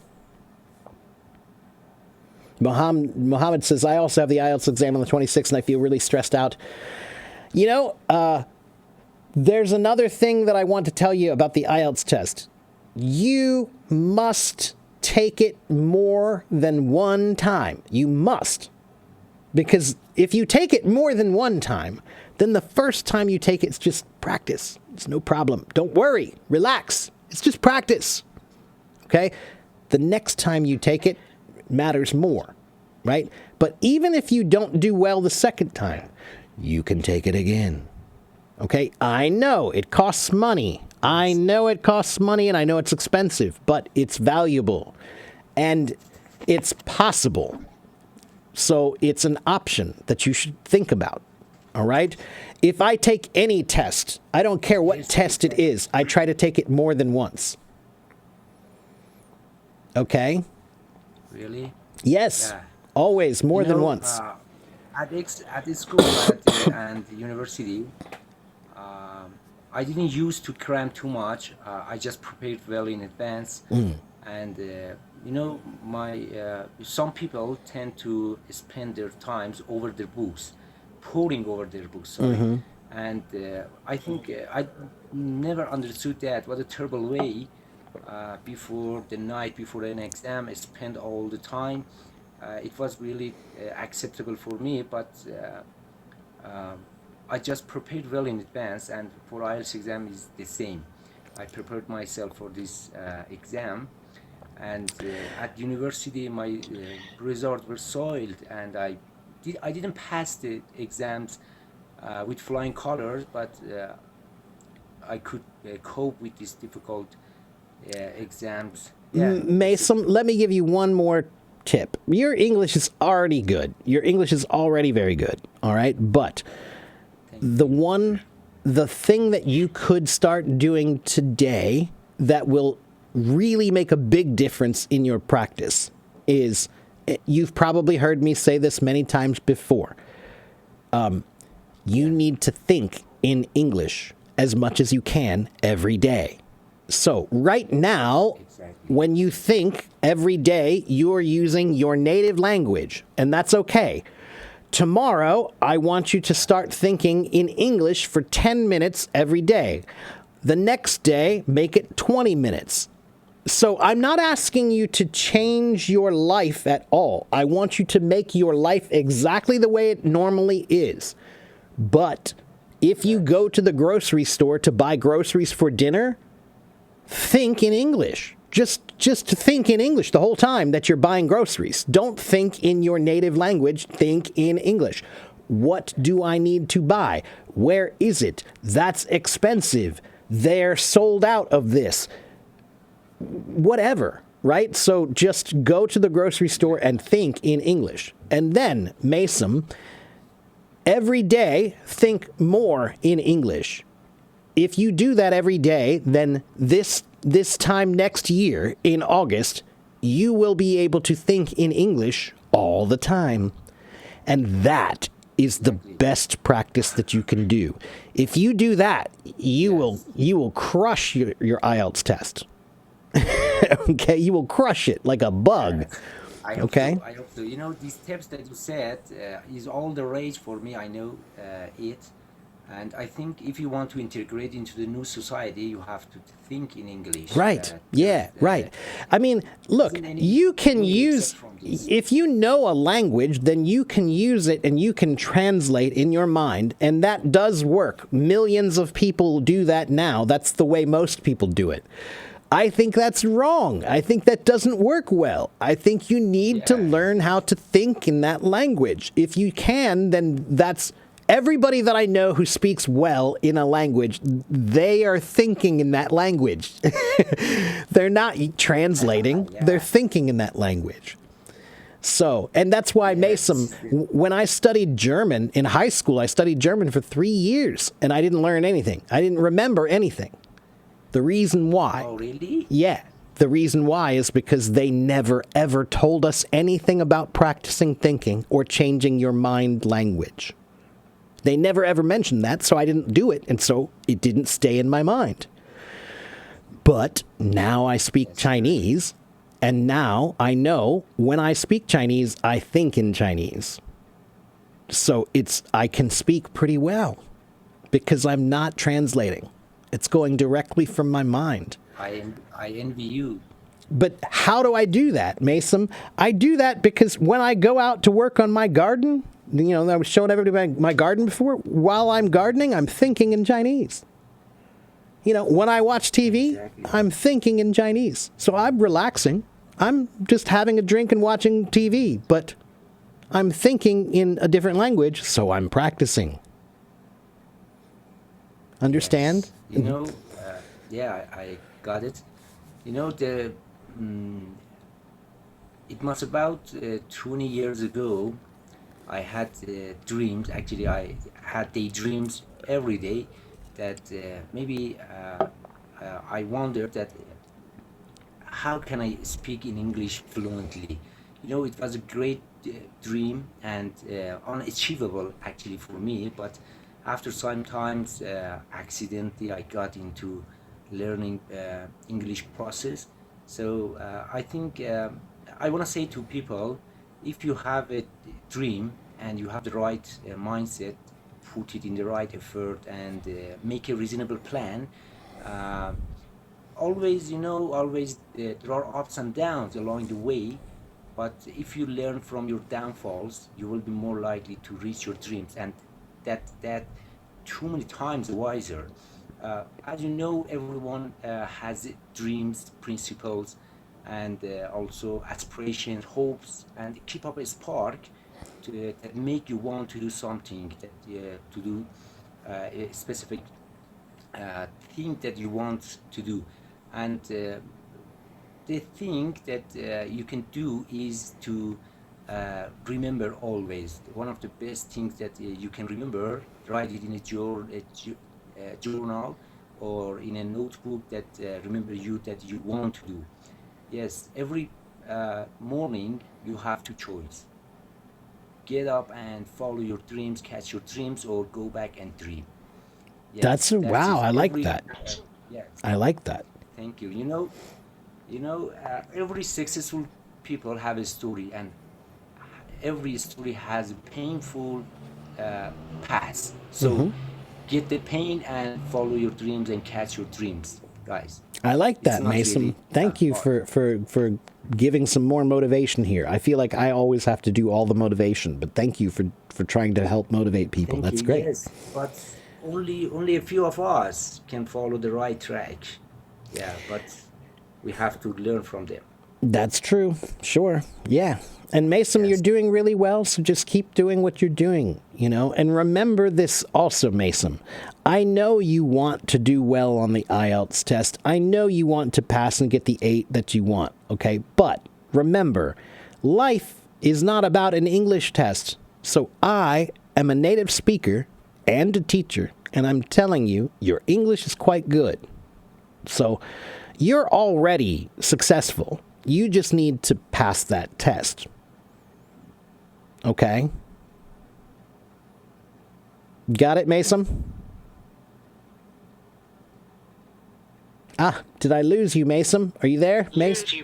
Mohammed says, I also have the IELTS exam on the 26th, and I feel really stressed out. You know, there's another thing that I want to tell you about the IELTS test. You must take it more than one time. You must. Because if you take it more than one time, then the first time you take it's just practice. It's no problem. Don't worry. Relax. It's just practice. Okay? The next time you take it matters more, right? But even if you don't do well the second time, you can take it again. Okay? I know it costs money. I know it costs money, and I know it's expensive, but it's valuable. And it's possible. So it's an option that you should think about. All right? If I take any test, I don't care what test it is, I try to take it more than once. Okay? Really? Yes. Yeah. Always, more than once. At the school and the university, I didn't used to cram too much. I just prepared well in advance. And, you know, some people tend to spend their times over their books, poring over their books, And I think I never understood that. What a terrible way before the night before an exam, I spend all the time. It was really acceptable for me, but I just prepared well in advance, and for IELTS exam is the same. I prepared myself for this exam, and at university my results were soiled, and I didn't pass the exams with flying colors, but I could cope with these difficult exams. Yeah. Mason, let me give you one more tip. Your English is already good. Your English is already very good. All right. But the thing that you could start doing today that will really make a big difference in your practice is, you've probably heard me say this many times before. You need to think in English as much as you can every day. So right now, when you think every day, you're using your native language, and that's okay. Tomorrow, I want you to start thinking in English for 10 minutes every day. The next day, make it 20 minutes. So I'm not asking you to change your life at all. I want you to make your life exactly the way it normally is. But if you go to the grocery store to buy groceries for dinner, think in English. Just think in English the whole time that you're buying groceries. Don't think in your native language. Think in English. What do I need to buy? Where is it? That's expensive. They're sold out of this. Whatever, right? So just go to the grocery store and think in English. And then, Mason, every day, think more in English. If you do that every day, then this time next year, in August, you will be able to think in English all the time. And that is the best practice that you can do. If you do that, you will crush your IELTS test. Okay, you will crush it like a bug. I hope Okay? so. I hope so. You know, these tips that you said is all the rage for me. I know it. And I think if you want to integrate into the new society, you have to think in English. Right. Yeah, right. I mean, look, you can use, if you know a language, then you can use it and you can translate in your mind. And that does work. Millions of people do that now. That's the way most people do it. I think that's wrong. I think that doesn't work well. I think you need to learn how to think in that language. If you can, then that's... Everybody that I know who speaks well in a language, they are thinking in that language. They're not translating. They're thinking in that language. So, and that's why, Mason, when I studied German in high school, I studied German for 3 years, and I didn't learn anything. I didn't remember anything. The reason why... Oh, really? Yeah. The reason why is because they never, ever told us anything about practicing thinking or changing your mind language. They never ever mentioned that, so I didn't do it, and so it didn't stay in my mind. But now I speak Chinese, and now I know when I speak Chinese, I think in Chinese. So I can speak pretty well because I'm not translating. It's going directly from my mind. I envy you. But how do I do that, Mason? I do that because when I go out to work on my garden, you know, I was showing everybody my garden before. While I'm gardening, I'm thinking in Chinese. You know, when I watch TV, I'm thinking in Chinese. So I'm relaxing. I'm just having a drink and watching TV, but I'm thinking in a different language, so I'm practicing. Understand? Yes. You know, I got it. You know, it was about 20 years ago. I had dreams. Actually, I had daydreams every day. That maybe I wondered that how can I speak in English fluently? You know, it was a great dream and unachievable actually for me. But after sometimes accidentally, I got into learning English process. So I think I want to say to people, if you have a dream and you have the right mindset, put it in the right effort and make a reasonable plan. Uh, Always, there are ups and downs along the way, but if you learn from your downfalls, you will be more likely to reach your dreams, and that too many times wiser. As you know, everyone has dreams, principles, and also aspirations, hopes, and keep up a spark that make you want to do something, to do a specific thing that you want to do. And the thing that you can do is to remember always. One of the best things that you can remember, write it in a journal or in a notebook that remember you that you want to do. Yes, every morning you have two choices. Get up and follow your dreams, catch your dreams, or go back and dream. Yes, Wow, I like that. Yes. I like that. Thank you. Every successful people have a story, and every story has a painful past. So get the pain and follow your dreams and catch your dreams, guys. I like that, not Mason. really Thank you for giving some more motivation here. I feel like I always have to do all the motivation, but thank you for trying to help motivate people. Thank That's you. great. Yes, but only a few of us can follow the right track. Yeah, but we have to learn from them. That's true. Sure. Yeah. And Mason, you're doing really well, so just keep doing what you're doing, And remember this also, Mason. I know you want to do well on the IELTS test. I know you want to pass and get the 8 that you want, okay? But remember, life is not about an English test. So I am a native speaker and a teacher, and I'm telling you, your English is quite good. So you're already successful. You just need to pass that test. Okay? Got it, Mason? Did I lose you, Mason? Are you there, Mason?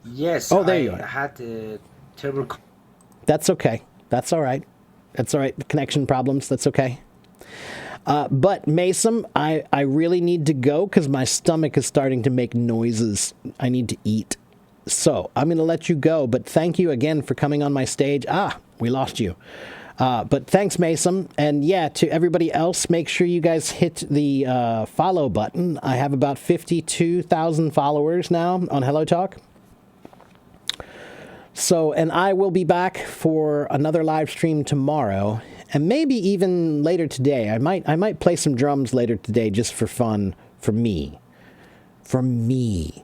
Yes. Oh, there you I are. had a terrible. That's okay. That's all right. That's all right. The connection problems. That's okay. But Mason, I really need to go because my stomach is starting to make noises. I need to eat. So I'm going to let you go. But thank you again for coming on my stage. We lost you. But thanks, Mason. And yeah, to everybody else, make sure you guys hit the follow button. I have about 52,000 followers now on Hello Talk. So, and I will be back for another live stream tomorrow. And maybe even later today. I might play some drums later today just for fun, for me. For me.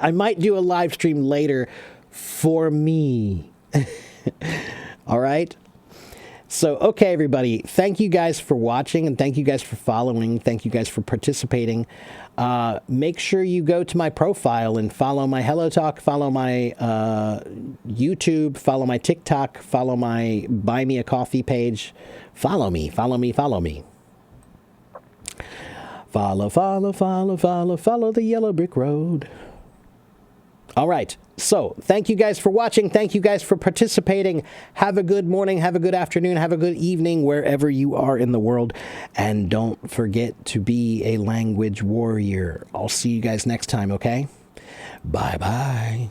I might do a live stream later for me. All right? So, okay, everybody. Thank you guys for watching, and thank you guys for following. Thank you guys for participating. Make sure you go to my profile and follow my Hello Talk, follow my YouTube, follow my TikTok, follow my Buy Me a Coffee page. Follow me, follow me, follow me. Follow, follow, follow, follow, follow the yellow brick road. All right. So, thank you guys for watching. Thank you guys for participating. Have a good morning. Have a good afternoon. Have a good evening wherever you are in the world. And don't forget to be a language warrior. I'll see you guys next time, okay? Bye-bye.